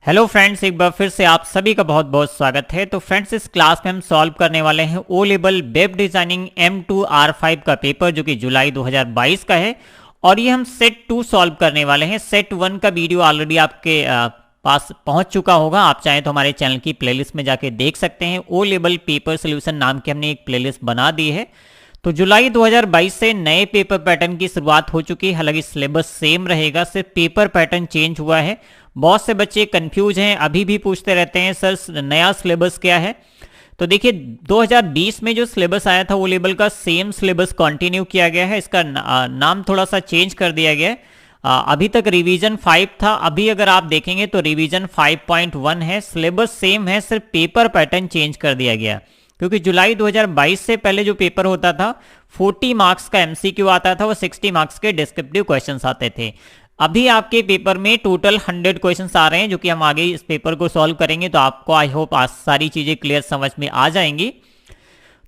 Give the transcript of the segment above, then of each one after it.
Hello friends, एक बार फिर से आप सभी का बहुत बहुत स्वागत है। तो फ्रेंड्स, इस क्लास में हम सॉल्व करने वाले हैं O level web designing M2R5 का पेपर, जो कि जुलाई 2022 का है। और ये हम सेट 2 सॉल्व करने वाले हैं। सेट 1 का वीडियो ऑलरेडी आपके पास पहुंच चुका होगा। आप चाहें तो हमारे चैनल की प्लेलिस्ट में जाके देख सकते हैं। ओ लेवल पेपर सोल्यूशन नाम की हमने एक प्लेलिस्ट बना दी है। तो जुलाई 2022 से नए पेपर पैटर्न की शुरुआत हो चुकी है। हालांकि सिलेबस सेम रहेगा, सिर्फ पेपर पैटर्न चेंज हुआ है। बहुत से बच्चे कंफ्यूज हैं, अभी भी पूछते रहते हैं सर नया सिलेबस क्या है। तो देखिए, 2020 में जो सिलेबस आया था वो लेवल का सेम सिलेबस कंटिन्यू किया गया है। इसका नाम थोड़ा सा चेंज कर दिया गया है। अभी तक रिवीजन 5 था, अभी अगर आप देखेंगे तो रिवीजन 5.1 है। सिलेबस सेम है, सिर्फ पेपर पैटर्न चेंज कर दिया गया। क्योंकि जुलाई 2022 से पहले जो पेपर होता था 40 मार्क्स का MCQ आता था, वो 60 मार्क्स के डिस्क्रिप्टिव क्वेश्चंस आते थे। अभी आपके पेपर में टोटल 100 क्वेश्चंस आ रहे हैं, जो कि हम आगे इस पेपर को सॉल्व करेंगे। तो आपको आई होप आज सारी चीजें क्लियर समझ में आ जाएंगी।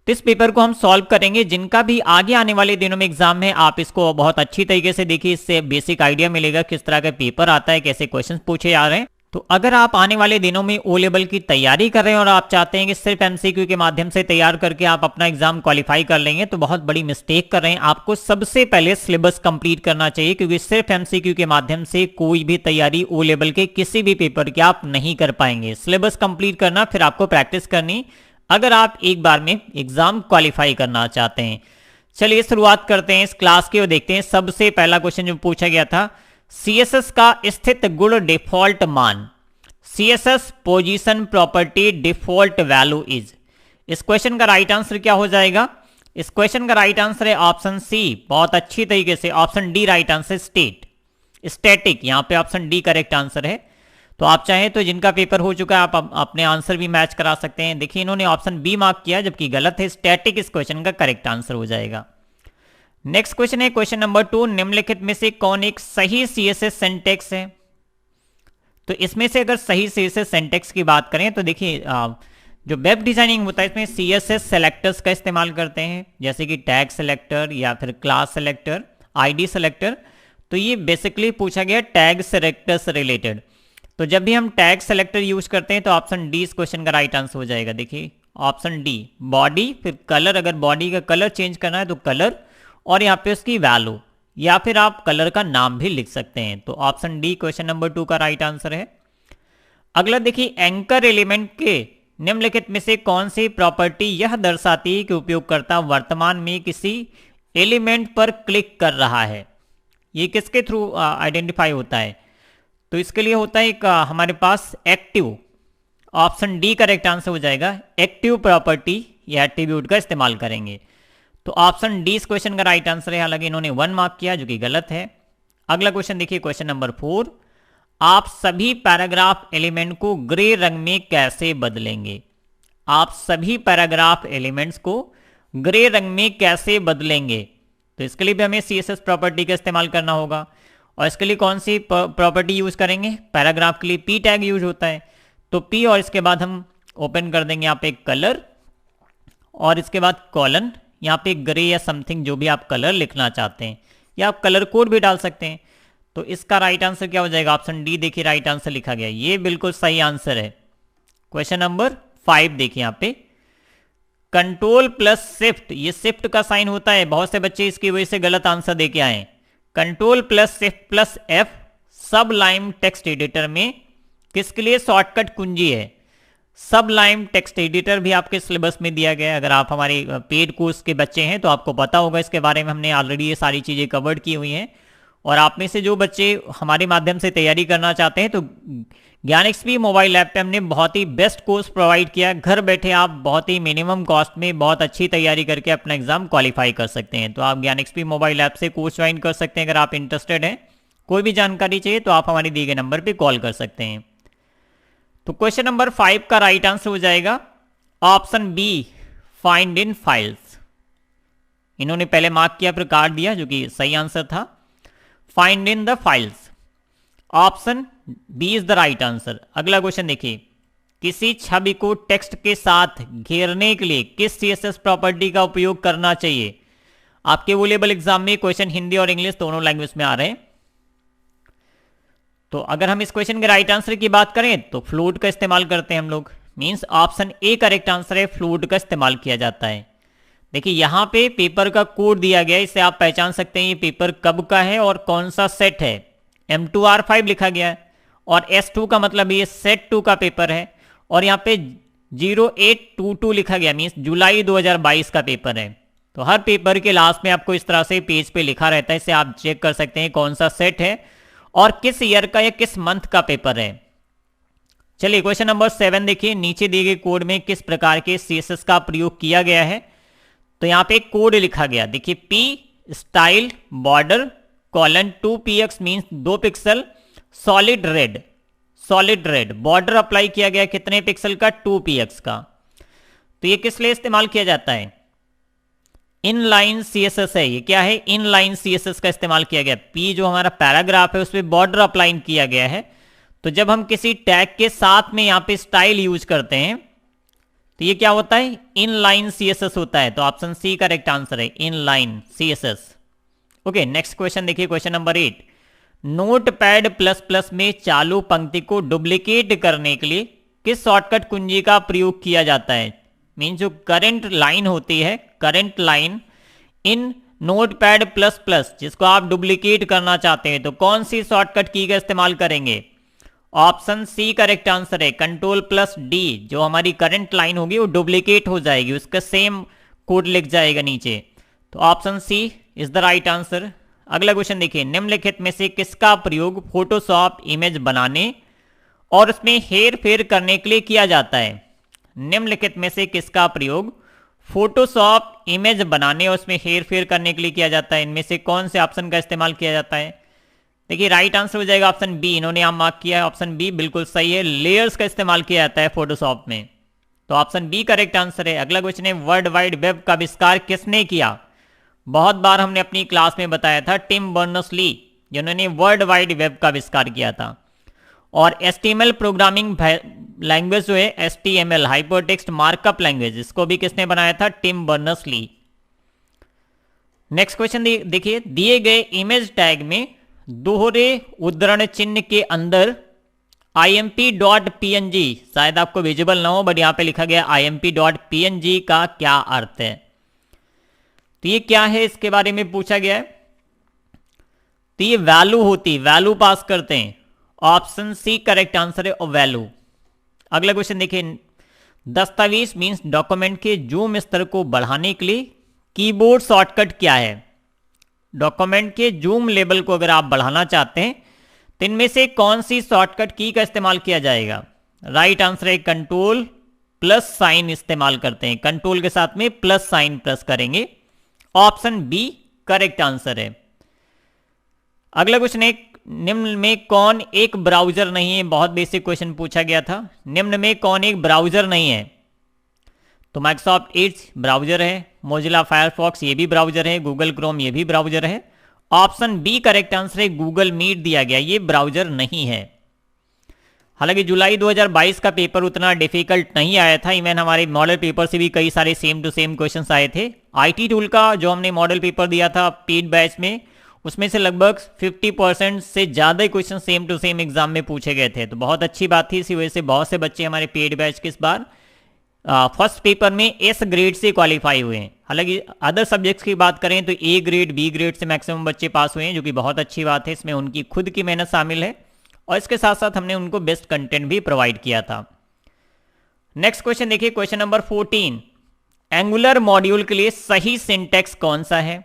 तो इस पेपर को हम सॉल्व करेंगे। जिनका भी आगे आने वाले दिनों में एग्जाम है, आप इसको बहुत अच्छी तरीके से देखिए। इससे बेसिक आइडिया मिलेगा किस तरह का पेपर आता है, कैसे क्वेश्चन पूछे जा रहे हैं। तो अगर आप आने वाले दिनों में ओ लेवल की तैयारी कर रहे हैं और आप चाहते हैं कि सिर्फ MCQ के माध्यम से तैयार करके आप अपना एग्जाम क्वालिफाई कर लेंगे, तो बहुत बड़ी मिस्टेक कर रहे हैं। आपको सबसे पहले सिलेबस कंप्लीट करना चाहिए, क्योंकि सिर्फ MCQ के माध्यम से कोई भी तैयारी ओ लेवल के किसी भी पेपर की आप नहीं कर पाएंगे। सिलेबस कंप्लीट करना, फिर आपको प्रैक्टिस करनी, अगर आप एक बार में एग्जाम क्वालिफाई करना चाहते हैं। चलिए शुरुआत करते हैं इस क्लास की और देखते हैं। सबसे पहला क्वेश्चन जो पूछा गया था, CSS का स्थित गुण डिफॉल्ट मान। CSS position property default value is. इस क्वेश्चन का राइट आंसर क्या हो जाएगा? इस क्वेश्चन का राइट आंसर है ऑप्शन सी। बहुत अच्छी तरीके से option D right answer, static. यहां पे ऑप्शन डी करेक्ट आंसर है। तो आप चाहें तो जिनका पेपर हो चुका है आप अपने आंसर भी मैच करा सकते हैं। देखिए, इन्होंने ऑप्शन बी मार्क किया, जबकि गलत है। स्टैटिक इस क्वेश्चन का करेक्ट आंसर हो जाएगा। नेक्स्ट क्वेश्चन है क्वेश्चन नंबर 2, निम्नलिखित में से कौन एक सही CSS सिंटेक्स है? तो इसमें से अगर सही CSS सिंटेक्स की बात करें तो देखिए, जो वेब डिजाइनिंग होता है इसमें CSS सेलेक्टर्स का इस्तेमाल करते हैं, जैसे कि टैग सेलेक्टर या फिर क्लास सेलेक्टर, ID सेलेक्टर। तो ये बेसिकली पूछा गया टैग सेलेक्टर से रिलेटेड। तो जब भी हम टैग सेलेक्टर यूज करते हैं तो ऑप्शन डी इस क्वेश्चन का राइट आंसर हो जाएगा। देखिए ऑप्शन डी, बॉडी फिर कलर। अगर बॉडी का कलर चेंज करना है तो कलर, और यहाँ पे उसकी वैल्यू, या फिर आप कलर का नाम भी लिख सकते हैं। तो ऑप्शन डी क्वेश्चन नंबर 2 का राइट आंसर है। अगला देखिए, एंकर एलिमेंट के निम्नलिखित में से कौन सी प्रॉपर्टी यह दर्शाती है कि उपयोगकर्ता वर्तमान में किसी एलिमेंट पर क्लिक कर रहा है? ये किसके थ्रू आइडेंटिफाई होता है? तो इसके लिए होता है एक हमारे पास active. Option D correct answer हो जाएगा। एक्टिव प्रॉपर्टी या एट्रीब्यूट का इस्तेमाल करेंगे। तो ऑप्शन डी इस क्वेश्चन का राइट आंसर है। हालांकि इन्होंने 1 मार्क किया, जो कि गलत है। अगला क्वेश्चन देखिए, क्वेश्चन नंबर 4, आप सभी पैराग्राफ एलिमेंट को ग्रे रंग में कैसे बदलेंगे? आप सभी पैराग्राफ एलिमेंट्स को ग्रे रंग में कैसे बदलेंगे? तो इसके लिए भी हमें CSS प्रॉपर्टी का इस्तेमाल करना होगा। और इसके लिए कौन सी प्रॉपर्टी यूज करेंगे? पैराग्राफ के लिए P टैग यूज होता है। तो P, और इसके बाद हम ओपन कर देंगे यहाँ पे कलर, और इसके बाद कॉलन, यहाँ पे ग्रे या समथिंग जो भी आप कलर लिखना चाहते हैं, या आप कलर कोड भी डाल सकते हैं। तो इसका राइट आंसर क्या हो जाएगा? ऑप्शन डी देखिए राइट आंसर लिखा गया। ये बिल्कुल सही आंसर है। क्वेश्चन नंबर 5 देखिए, यहाँ पे कंट्रोल प्लस शिफ्ट, ये शिफ्ट का साइन होता है। बहुत से बच्चे इसकी वजह से गलत आंसर दे के आए। Control plus shift plus F सब लाइन टेक्स्ट एडिटर में किसके लिए शॉर्टकट कुंजी है? सब लाइन टेक्स्ट एडिटर भी आपके सिलेबस में दिया गया है। अगर आप हमारे पेड कोर्स के बच्चे हैं तो आपको पता होगा इसके बारे में। हमने ऑलरेडी ये सारी चीज़ें कवर्ड की हुई हैं। और आप में से जो बच्चे हमारे माध्यम से तैयारी करना चाहते हैं, तो ज्ञानXP मोबाइल ऐप पे हमने बहुत ही बेस्ट कोर्स प्रोवाइड किया है। घर बैठे आप बहुत ही मिनिमम कॉस्ट में बहुत अच्छी तैयारी करके अपना एग्जाम क्वालिफाई कर सकते हैं। तो आप ज्ञानXP मोबाइल ऐप से कोर्स ज्वाइन कर सकते हैं। अगर आप इंटरेस्टेड हैं, कोई भी जानकारी चाहिए, तो आप हमारे दिए गए नंबर पर कॉल कर सकते हैं। तो क्वेश्चन नंबर 5 का राइट आंसर हो जाएगा option B, find in files. इन्होंने पहले मार्क किया फिर काट दिया, जो कि सही आंसर था। Find in the files, option B is the right answer. अगला क्वेश्चन देखिए, किसी छवि को टेक्स्ट के साथ घेरने के लिए किस CSS प्रॉपर्टी का उपयोग करना चाहिए? आपके वो लेवल एग्जाम में क्वेश्चन हिंदी और इंग्लिश दोनों लैंग्वेज में आ रहे हैं। तो अगर हम इस क्वेश्चन के राइट आंसर की बात करें तो फ्लूट का इस्तेमाल करते हैं हम लोग। Means option A correct answer है, फ्लूट का इस्तेमाल किया जाता है। देखिए यहाँ पे पेपर का कोड दिया गया है, इससे आप पहचान सकते हैं ये पेपर कब का है और कौन सा सेट है। M2R5 लिखा गया है और S2 का मतलब ये सेट 2 का पेपर है और यहाँ पे 0822 लिखा गया, मीन्स जुलाई 2022 का पेपर है। तो हर पेपर के लास्ट में आपको इस तरह से पेज पे लिखा रहता है, इससे आप चेक कर सकते हैं कौन सा सेट है और किस ईयर का या किस मंथ का पेपर है। चलिए क्वेश्चन नंबर 7 देखिए, नीचे दिए गए कोड में किस प्रकार के CSS का प्रयोग किया गया है। तो यहाँ पे कोड लिखा गया, देखिए P style border colon 2px means 2 pixel solid red border apply किया गया कितने पिक्सल का, 2px का। तो ये किस लिए इस्तेमाल किया जाता है, इनलाइन CSS है। ये क्या है, इनलाइन CSS का इस्तेमाल किया गया। P जो हमारा पैराग्राफ है उसमें बॉर्डर अप्लाई किया गया है। तो जब हम किसी टैग के साथ में यहाँ पे स्टाइल यूज करते हैं तो ये क्या होता है, इनलाइन CSS होता है। तो ऑप्शन सी करेक्ट आंसर है, inline CSS। Okay, next question देखिए, question number 8। Notepad plus plus में चालू पंक्ति को डुप्लीकेट करने के लिए किस शॉर्टकट कुंजी का प्रयोग किया जाता है। मीन जो करंट लाइन होती है, current line in notepad plus plus जिसको आप डुप्लीकेट करना चाहते हैं तो कौन सी शॉर्टकट की का इस्तेमाल करेंगे। ऑप्शन सी करेक्ट आंसर है, Ctrl+D। जो हमारी करंट लाइन होगी वो डुप्लीकेट हो जाएगी, उसका सेम कोड लिख जाएगा नीचे। तो option C is the right answer. अगला क्वेश्चन देखिए, निम्नलिखित में से किसका प्रयोग फोटोशॉप इमेज बनाने और उसमें हेर फेर करने के लिए किया जाता है। निम्नलिखित में से किसका प्रयोग फोटोशॉप इमेज बनाने और उसमें हेर फेर करने के लिए किया जाता है, इनमें से कौन से ऑप्शन का इस्तेमाल किया जाता है। देखिए राइट आंसर हो जाएगा ऑप्शन बी, इन्होंने यहाँ मार्क किया है, ऑप्शन बी बिल्कुल सही है। लेयर्स का इस्तेमाल किया जाता है फोटोशॉप में, तो ऑप्शन बी करेक्ट आंसर है। अगला क्वेश्चन है, वर्ल्ड वाइड वेब का आविष्कार किसने किया। बहुत बार हमने अपनी क्लास में बताया था, टिम बर्नर्स-ली, जिन्होंने वर्ल्ड वाइड वेब का आविष्कार किया था। और HTML प्रोग्रामिंग लैंग्वेज जो है HTML हाइपरटेक्स्ट मार्कअप लैंग्वेज, इसको भी किसने बनाया था, टिम बर्नर्स-ली। नेक्स्ट क्वेश्चन देखिए, दिए गए इमेज टैग में दोहरे उद्धरण चिन्ह के अंदर imp.png, शायद आपको विजिबल ना हो बट यहां पे लिखा गया imp.png का क्या अर्थ है। तो ये क्या है, इसके बारे में पूछा गया है। तो ये वैल्यू होती, वैल्यू पास करते हैं। ऑप्शन सी करेक्ट आंसर है, और वैल्यू। अगला क्वेश्चन देखिए, दस्तावेज मींस डॉक्यूमेंट के जूम स्तर को बढ़ाने के लिए कीबोर्ड शॉर्टकट क्या है। डॉक्यूमेंट के जूम लेवल को अगर आप बढ़ाना चाहते हैं तो इनमें से कौन सी शॉर्टकट की का इस्तेमाल किया जाएगा। राइट आंसर है Ctrl+साइन इस्तेमाल करते हैं, कंट्रोल के साथ में प्लस साइन प्रेस करेंगे। ऑप्शन बी करेक्ट आंसर है। अगला क्वेश्चन है, निम्न में कौन एक ब्राउजर नहीं है। बहुत बेसिक क्वेश्चन पूछा गया था, निम्न में कौन एक ब्राउजर नहीं है। तो माइक्रोसॉफ्ट एड्ज ब्राउजर है, मोजिला फायरफॉक्स ये भी ब्राउजर है, गूगल क्रोम ये भी ब्राउजर है। ऑप्शन बी करेक्ट आंसर है, गूगल मीट दिया गया, ये ब्राउजर नहीं है। हालांकि जुलाई 2022 का पेपर उतना डिफिकल्ट नहीं आया था, इवन हमारे मॉडल पेपर से भी कई सारे सेम टू सेम क्वेश्चंस आए थे। IT टूल का जो हमने मॉडल पेपर दिया था पेड बैच में, उसमें से लगभग 50% से ज़्यादा question same to same exam में पूछे गए थे। तो बहुत अच्छी बात थी, इसी वजह से बहुत से बच्चे हमारे पेड बैच के इस बार फर्स्ट पेपर में S ग्रेड से क्वालिफाई हुए हैं। हालांकि अदर सब्जेक्ट्स की बात करें तो A ग्रेड B ग्रेड से मैक्सिमम बच्चे पास हुए हैं, जो कि बहुत अच्छी बात है। इसमें उनकी खुद की मेहनत शामिल है और इसके साथ साथ हमने उनको बेस्ट कंटेंट भी प्रोवाइड किया था। नेक्स्ट क्वेश्चन देखिए, क्वेश्चन नंबर 14। एंगुलर मॉड्यूल के लिए सही सिंटेक्स कौन सा है।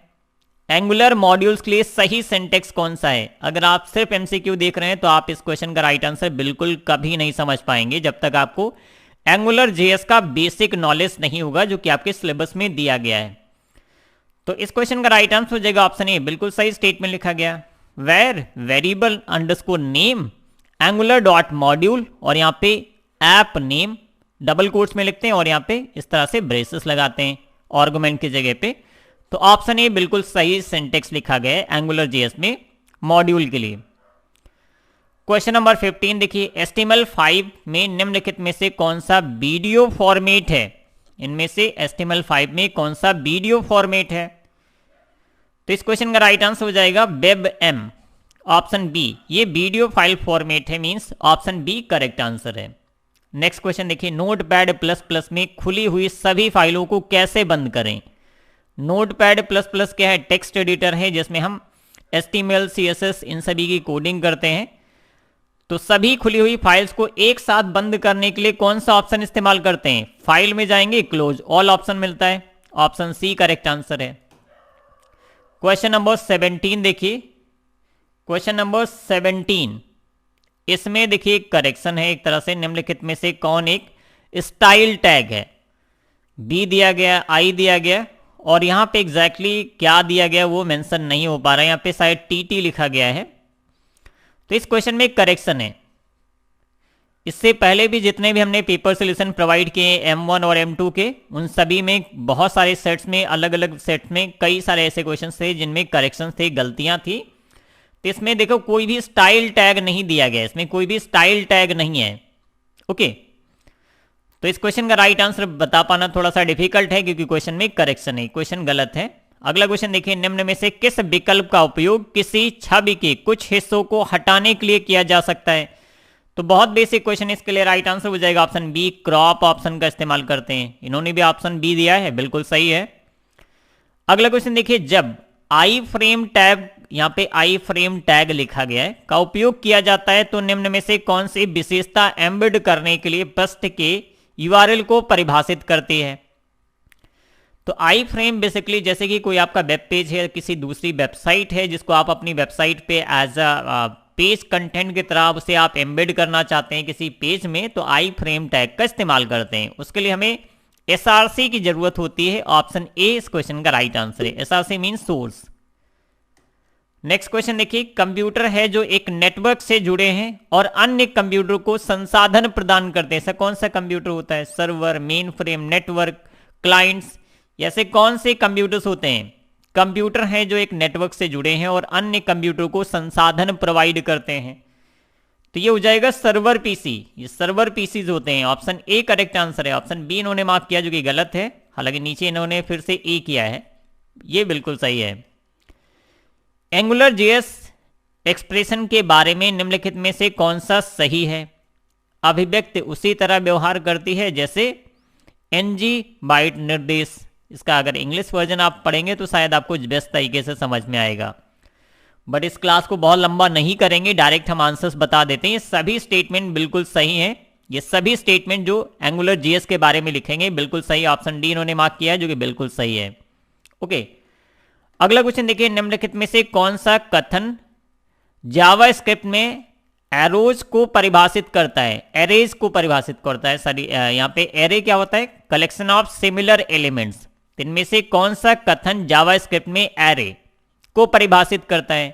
एंगुलर मॉड्यूल्स के लिए सही सिंटेक्स कौन सा है। अगर आप सिर्फ MCQ देख रहे हैं तो आप इस क्वेश्चन का राइट आंसर बिल्कुल कभी नहीं समझ पाएंगे जब तक आपको एंगुलर JS का बेसिक नॉलेज नहीं होगा, जो कि आपके सिलेबस में दिया गया है। तो इस क्वेश्चन का राइट आंसर हो जाएगा ऑप्शन ए, बिल्कुल सही स्टेटमेंट लिखा गया, var variable underscore name angular dot module, और यहाँ पे ऐप नेम डबल कोट्स में लिखते हैं और यहाँ पे इस तरह से ब्रेसेस लगाते हैं आर्गुमेंट की जगह पे। तो ऑप्शन ए बिल्कुल सही सिंटेक्स लिखा गया है एंगुलर JS में मॉड्यूल के लिए। क्वेश्चन नंबर 15 देखिए, HTML5 में निम्नलिखित में से कौन सा वीडियो फॉर्मेट है। इनमें से HTML5 में कौन सा वीडियो फॉर्मेट है। तो इस क्वेश्चन का राइट आंसर हो जाएगा WebM। ऑप्शन बी, ये वीडियो फाइल फॉर्मेट है, means option B correct answer है। नेक्स्ट क्वेश्चन देखिए, नोटपैड प्लस प्लस में खुली हुई सभी फाइलों को कैसे बंद करें। नोटपैड प्लस प्लस क्या है, टेक्स्ट एडिटर है जिसमें हम HTML CSS इन सभी की कोडिंग करते हैं। तो सभी खुली हुई फाइल्स को एक साथ बंद करने के लिए कौन सा ऑप्शन इस्तेमाल करते हैं, फाइल में जाएंगे, क्लोज ऑल ऑप्शन मिलता है, ऑप्शन सी करेक्ट आंसर है। क्वेश्चन नंबर 17 देखिए, क्वेश्चन नंबर 17, इसमें देखिए एक करेक्शन है एक तरह से, निम्नलिखित में से कौन एक स्टाइल टैग है। बी दिया गया, आई दिया गया, और यहां पे एग्जैक्टली क्या दिया गया वो मेंशन नहीं हो पा रहा है, यहां पे शायद TT लिखा गया है। तो इस क्वेश्चन में एक करेक्शन है। इससे पहले भी जितने भी हमने पेपर सोल्यूशन प्रोवाइड किए M1 और M2 के, उन सभी में बहुत सारे सेट्स में, अलग अलग सेट्स में कई सारे ऐसे क्वेश्चन थे जिनमें करेक्शन थे, गलतियां थी। तो इसमें देखो कोई भी स्टाइल टैग नहीं दिया गया, इसमें कोई भी स्टाइल टैग नहीं है। ओके, तो इस क्वेश्चन का राइट आंसर बता पाना थोड़ा सा डिफिकल्ट है क्योंकि क्वेश्चन में करेक्शन है, क्वेश्चन गलत है। अगला क्वेश्चन देखिए, निम्न में से किस विकल्प का उपयोग किसी छवि के कुछ हिस्सों को हटाने के लिए किया जा सकता है। तो बहुत बेसिक क्वेश्चन, इसके लिए राइट आंसर हो जाएगा ऑप्शन बी, क्रॉप ऑप्शन का इस्तेमाल करते हैं। इन्होंने भी ऑप्शन बी दिया है, बिल्कुल सही है। अगला क्वेश्चन देखिए, जब आई फ्रेम टैग, यहां पे आई फ्रेम टैग लिखा गया है, का उपयोग किया जाता है तो निम्न में से कौन सी विशेषता एम्बेड करने के लिए पृष्ठ के URL को परिभाषित करती है। तो आई फ्रेम बेसिकली जैसे कि कोई आपका वेब पेज है, किसी दूसरी वेबसाइट है जिसको आप अपनी वेबसाइट पे एज अ पेज कंटेंट की तरह उसे आप एम्बेड करना चाहते हैं किसी पेज में, तो आई फ्रेम टैग का इस्तेमाल करते हैं। उसके लिए हमें SRC की जरूरत होती है, ऑप्शन ए इस क्वेश्चन का राइट आंसर है। SRC mean source. Next question देखिए, कंप्यूटर है जो एक नेटवर्क से जुड़े हैं और अन्य कंप्यूटर को संसाधन प्रदान करते हैं, ऐसा कौन सा कंप्यूटर होता है, server, main frame, network, clients, ऐसे कौन से कंप्यूटर्स होते हैं। कंप्यूटर हैं जो एक नेटवर्क से जुड़े हैं और अन्य कंप्यूटर को संसाधन प्रोवाइड करते हैं, तो ये हो जाएगा सर्वर पीसी, ये सर्वर पीसीज होते हैं, ऑप्शन ए करेक्ट आंसर है। ऑप्शन बी इन्होंने मार्क किया जो कि गलत है, हालांकि नीचे इन्होंने फिर से ए किया है, ये बिल्कुल सही है। एंगुलर JS एक्सप्रेशन के बारे में निम्नलिखित में से कौन सा सही है। अभिव्यक्ति उसी तरह व्यवहार करती है जैसे NG बाइट निर्देश। इसका अगर इंग्लिश वर्जन आप पढ़ेंगे तो शायद आपको बेस्ट तरीके से समझ में आएगा, बट इस क्लास को बहुत लंबा नहीं करेंगे, डायरेक्ट हम आंसर्स बता देते हैं। ये सभी स्टेटमेंट बिल्कुल सही हैं, ये सभी स्टेटमेंट जो एंगुलर JS के बारे में लिखेंगे बिल्कुल सही, ऑप्शन डी इन्होंने मार्क किया है जो कि बिल्कुल सही है। ओके, अगला क्वेश्चन देखिए, निम्नलिखित में से कौन सा कथन जावास्क्रिप्ट में एरोज को परिभाषित करता है, एरेज को परिभाषित करता है। सॉरी, यहाँ पे एरे क्या होता है, कलेक्शन ऑफ सिमिलर एलिमेंट्स। इनमें से कौन सा कथन जावास्क्रिप्ट में एरे को परिभाषित करता है।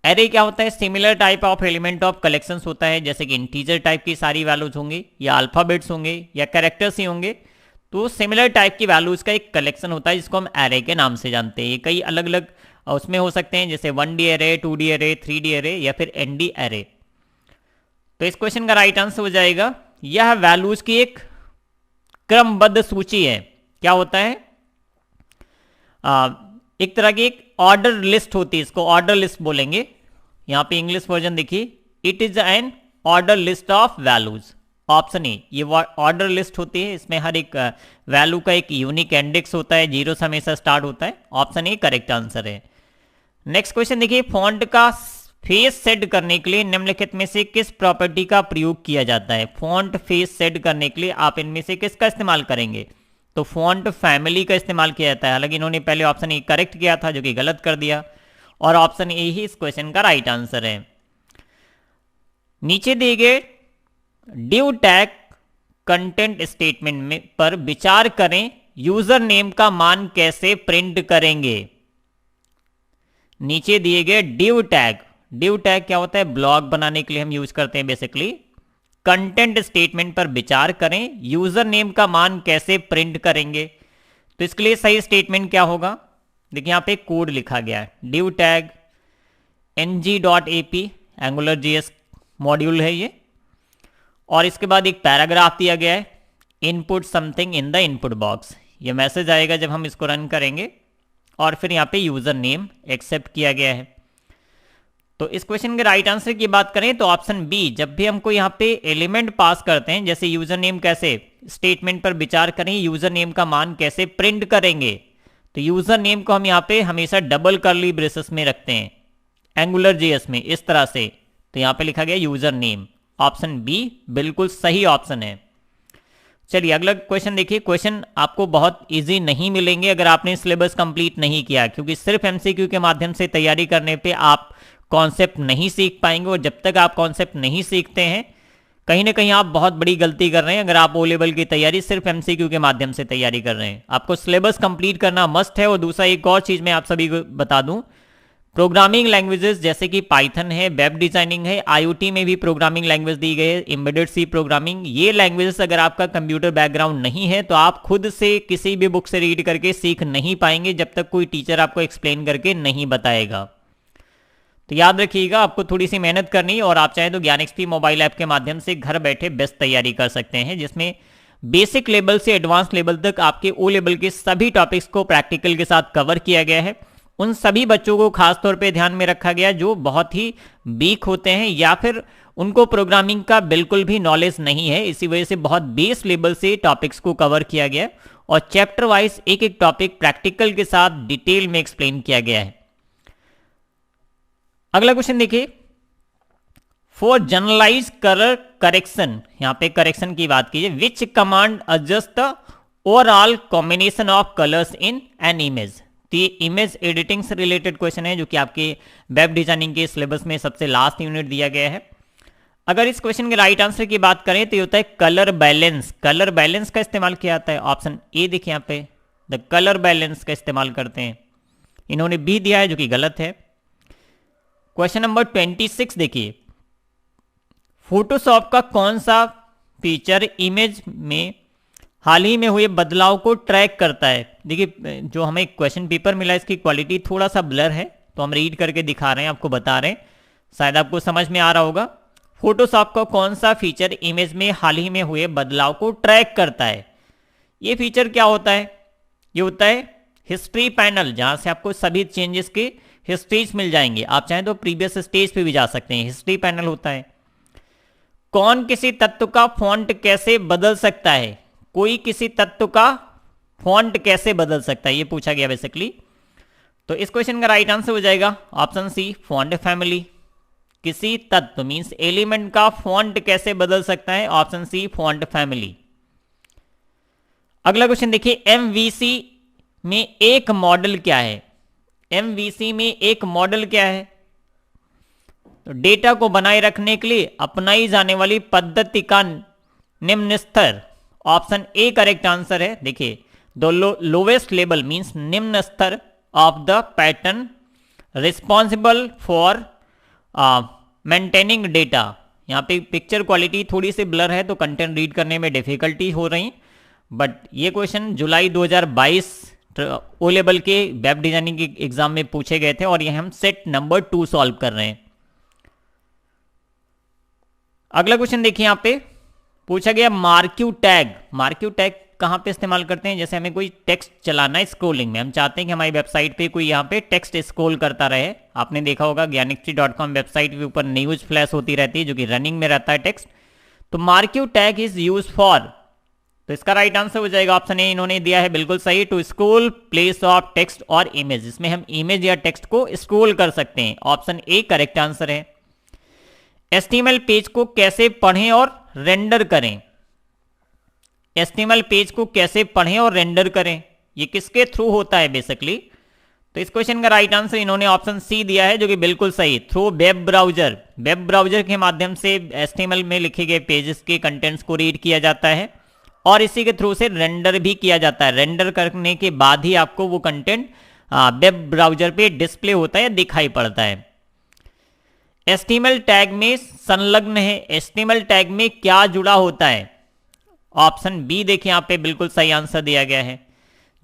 एरे क्या होता है, similar type of element of collections होता है, जैसे कि इंटीजर टाइप की सारी वैल्यूज होंगे या अल्फाबेट्स होंगे या कैरेक्टर्स ही होंगे, तो सिमिलर टाइप की वैल्यूज का एक कलेक्शन होता है जिसको हम एरे के नाम से जानते हैं। ये कई अलग अलग उसमें हो सकते हैं, जैसे 1D array, 2D array, 3D array या फिर ND एरे। तो इस क्वेश्चन का राइट आंसर हो जाएगा, यह वैल्यूज की एक क्रमबद्ध सूची है। क्या होता है, एक तरह की एक ऑर्डर लिस्ट होती है, इसको ऑर्डर लिस्ट बोलेंगे। यहां पे इंग्लिश वर्जन देखिए, it is an order list of values, option A, ये ऑर्डर लिस्ट होती है, इसमें हर एक वैल्यू का एक यूनिक इंडेक्स होता है, 0 से हमेशा स्टार्ट होता है, ऑप्शन ए करेक्ट आंसर है। नेक्स्ट क्वेश्चन देखिए, फॉन्ट का फेस सेट करने के लिए निम्नलिखित में से किस प्रॉपर्टी का प्रयोग किया जाता है। फॉन्ट फेस सेट करने के लिए आप इनमें से किसका इस्तेमाल करेंगे, तो फॉन्ट फैमिली का इस्तेमाल किया जाता है। हालांकि इन्होंने पहले ऑप्शन ए करेक्ट किया था जो कि गलत कर दिया, और ऑप्शन ए ही इस क्वेश्चन का राइट आंसर है। नीचे दिए गए डिव टैग कंटेंट स्टेटमेंट में पर विचार करें, यूजर नेम का मान कैसे प्रिंट करेंगे। नीचे दिए गए डिव टैग क्या होता है, ब्लॉग बनाने के लिए हम यूज करते हैं बेसिकली। कंटेंट स्टेटमेंट पर विचार करें, यूजर नेम का मान कैसे प्रिंट करेंगे, तो इसके लिए सही स्टेटमेंट क्या होगा, देखिए यहां पे कोड लिखा गया है, div tag ng.ap angular JS module है ये, और इसके बाद एक पैराग्राफ दिया गया है, input something in the input box. ये मैसेज आएगा जब हम इसको रन करेंगे, और फिर यहाँ पे यूजर नेम एक्सेप्ट किया गया है। तो इस क्वेश्चन के राइट आंसर की बात करें तो ऑप्शन बी, जब भी हमको यहाँ पे एलिमेंट पास करते हैं, जैसे यूजर नेम, कैसे स्टेटमेंट पर विचार करें, यूजर नेम का मान कैसे प्रिंट करेंगे, तो यूजर नेम को हम यहाँ पे हमेशा डबल कर्ली ब्रेसेस में रखते हैं एंगुलर जेएस में, इस तरह से। तो यहाँ पे लिखा गया यूजर नेम, ऑप्शन बी बिल्कुल सही ऑप्शन है। चलिए अगला क्वेश्चन देखिए। क्वेश्चन आपको बहुत इजी नहीं मिलेंगे अगर आपने सिलेबस कंप्लीट नहीं किया, क्योंकि सिर्फ एमसीक्यू के माध्यम से तैयारी करने पे आप कॉन्सेप्ट नहीं सीख पाएंगे, और जब तक आप कॉन्सेप्ट नहीं सीखते हैं कहीं ना कहीं आप बहुत बड़ी गलती कर रहे हैं अगर आप ओ लेवल की तैयारी सिर्फ एमसीक्यू के माध्यम से तैयारी कर रहे हैं। आपको सिलेबस कंप्लीट करना मस्ट है। और दूसरा एक और चीज मैं आप सभी को बता दूं, प्रोग्रामिंग लैंग्वेजेस जैसे कि पाइथन है, वेब डिजाइनिंग है, आईओटी में भी प्रोग्रामिंग लैंग्वेज दी गई है, एम्बेडेड सी प्रोग्रामिंग, ये लैंग्वेजेस अगर आपका कंप्यूटर बैकग्राउंड नहीं है तो आप खुद से किसी भी बुक से रीड करके सीख नहीं पाएंगे जब तक कोई टीचर आपको एक्सप्लेन करके नहीं बताएगा। तो याद रखिएगा, आपको थोड़ी सी मेहनत करनी है, और आप चाहें तो ज्ञान एक्सपी मोबाइल ऐप के माध्यम से घर बैठे बेस्ट तैयारी कर सकते हैं, जिसमें बेसिक लेवल से एडवांस लेवल तक आपके ओ लेवल के सभी टॉपिक्स को प्रैक्टिकल के साथ कवर किया गया है। उन सभी बच्चों को खास तौर पे ध्यान में रखा गया जो बहुत ही वीक होते हैं या फिर उनको प्रोग्रामिंग का बिल्कुल भी नॉलेज नहीं है, इसी वजह से बहुत बेस लेवल से टॉपिक्स को कवर किया गया और चैप्टर वाइज एक एक टॉपिक प्रैक्टिकल के साथ डिटेल में एक्सप्लेन किया गया है। अगला क्वेश्चन देखिए, फॉर जनरलाइज कलर करेक्शन, यहां पे करेक्शन की बात कीजिए, विच command adjust the overall combination of colours in an image. तो ये इमेज एडिटिंग से रिलेटेड क्वेश्चन है जो कि आपके वेब डिजाइनिंग के सिलेबस में सबसे लास्ट यूनिट दिया गया है। अगर इस क्वेश्चन के राइट आंसर की बात करें तो ये होता है कलर बैलेंस। कलर बैलेंस का इस्तेमाल किया जाता है, ऑप्शन ए देखिए यहाँ पे, द कलर बैलेंस का इस्तेमाल करते हैं। इन्होंने बी दिया है जो कि गलत है। क्वेश्चन नंबर 26 देखिए, फोटोशॉप का कौन सा फीचर इमेज में हाल ही में हुए बदलाव को ट्रैक करता है। देखिए जो हमें क्वेश्चन पेपर मिला इसकी क्वालिटी थोड़ा सा ब्लर है, तो हम रीड करके दिखा रहे हैं, आपको बता रहे हैं, शायद आपको समझ में आ रहा होगा। फोटोशॉप का कौन सा फीचर इमेज में हाल ही में हुए बदलाव को ट्रैक करता है। ये फीचर क्या होता है, ये होता है हिस्ट्री पैनल, जहां से आपको सभी चेंजेस के हिस्ट्रीज मिल जाएंगे। आप चाहें तो प्रीवियस स्टेज पे भी जा सकते हैं, हिस्ट्री पैनल होता है। कौन किसी तत्व का फॉन्ट कैसे बदल सकता है, कोई किसी तत्व का फॉन्ट कैसे बदल सकता है, ये पूछा गया बेसिकली। तो इस क्वेश्चन का राइट आंसर हो जाएगा ऑप्शन सी, फॉन्ट फैमिली। किसी तत्व मींस एलिमेंट का फॉन्ट कैसे बदल सकता है, ऑप्शन सी, फॉन्ट फैमिली। अगला क्वेश्चन देखिए, एमवीसी में एक मॉडल क्या है। एमवीसी में एक मॉडल क्या है, तो डेटा को बनाए रखने के लिए अपनाई जाने वाली पद्धति का निम्न स्तर, ऑप्शन ए करेक्ट आंसर है। देखिए द लोवेस्ट लेवल मींस निम्न स्तर of the pattern responsible for maintaining data. यहाँ पे पिक्चर क्वालिटी थोड़ी सी ब्लर है तो कंटेंट रीड करने में डिफिकल्टी हो रही, बट ये क्वेश्चन जुलाई 2022 ओ लेवल के वेब डिजाइनिंग के एग्जाम में पूछे गए थे और ये हम सेट नंबर 2 सॉल्व कर रहे हैं। अगला क्वेश्चन देखिए, यहां पे पूछा गया मार्क्यू टैग। मार्क्यू टैग कहां पे इस्तेमाल करते हैं, जैसे हमें कोई टेक्स्ट चलाना है स्क्रोलिंग में, हम चाहते हैं कि हमारी वेबसाइट पे कोई यहां पे टेक्स्ट स्क्रॉल करता रहे। आपने देखा होगा ज्ञानिक्सी.com वेबसाइट के ऊपर न्यूज फ्लैश होती रहती है जो कि रनिंग में रहता है टेक्स्ट, तो marquee tag is use for, तो इसका राइट आंसर हो जाएगा ऑप्शन ए, इन्होंने दिया है बिल्कुल सही, to scroll place of text और इमेज। इसमें हम इमेज या टेक्स्ट को स्क्रॉल कर सकते हैं, ऑप्शन ए करेक्ट आंसर है। एचटीएमएल पेज को कैसे पढ़ें और रेंडर करें। एचटीएमएल पेज को कैसे पढ़ें और रेंडर करें, ये किसके थ्रू होता है बेसिकली, तो इस क्वेश्चन का राइट आंसर इन्होंने ऑप्शन सी दिया है जो कि बिल्कुल सही, through web browser. Web browser के माध्यम से एचटीएमएल में लिखे गए पेजेस के कंटेंट्स को रीड किया जाता है और इसी के थ्रू से रेंडर भी किया जाता है। रेंडर करने के बाद ही आपको वो कंटेंट वेब ब्राउजर पे डिस्प्ले होता है, दिखाई पड़ता है। एचटीएमएल टैग में संलग्न है, एचटीएमएल टैग में क्या जुड़ा होता है, ऑप्शन बी देखिए यहाँ पे बिल्कुल सही आंसर दिया गया है।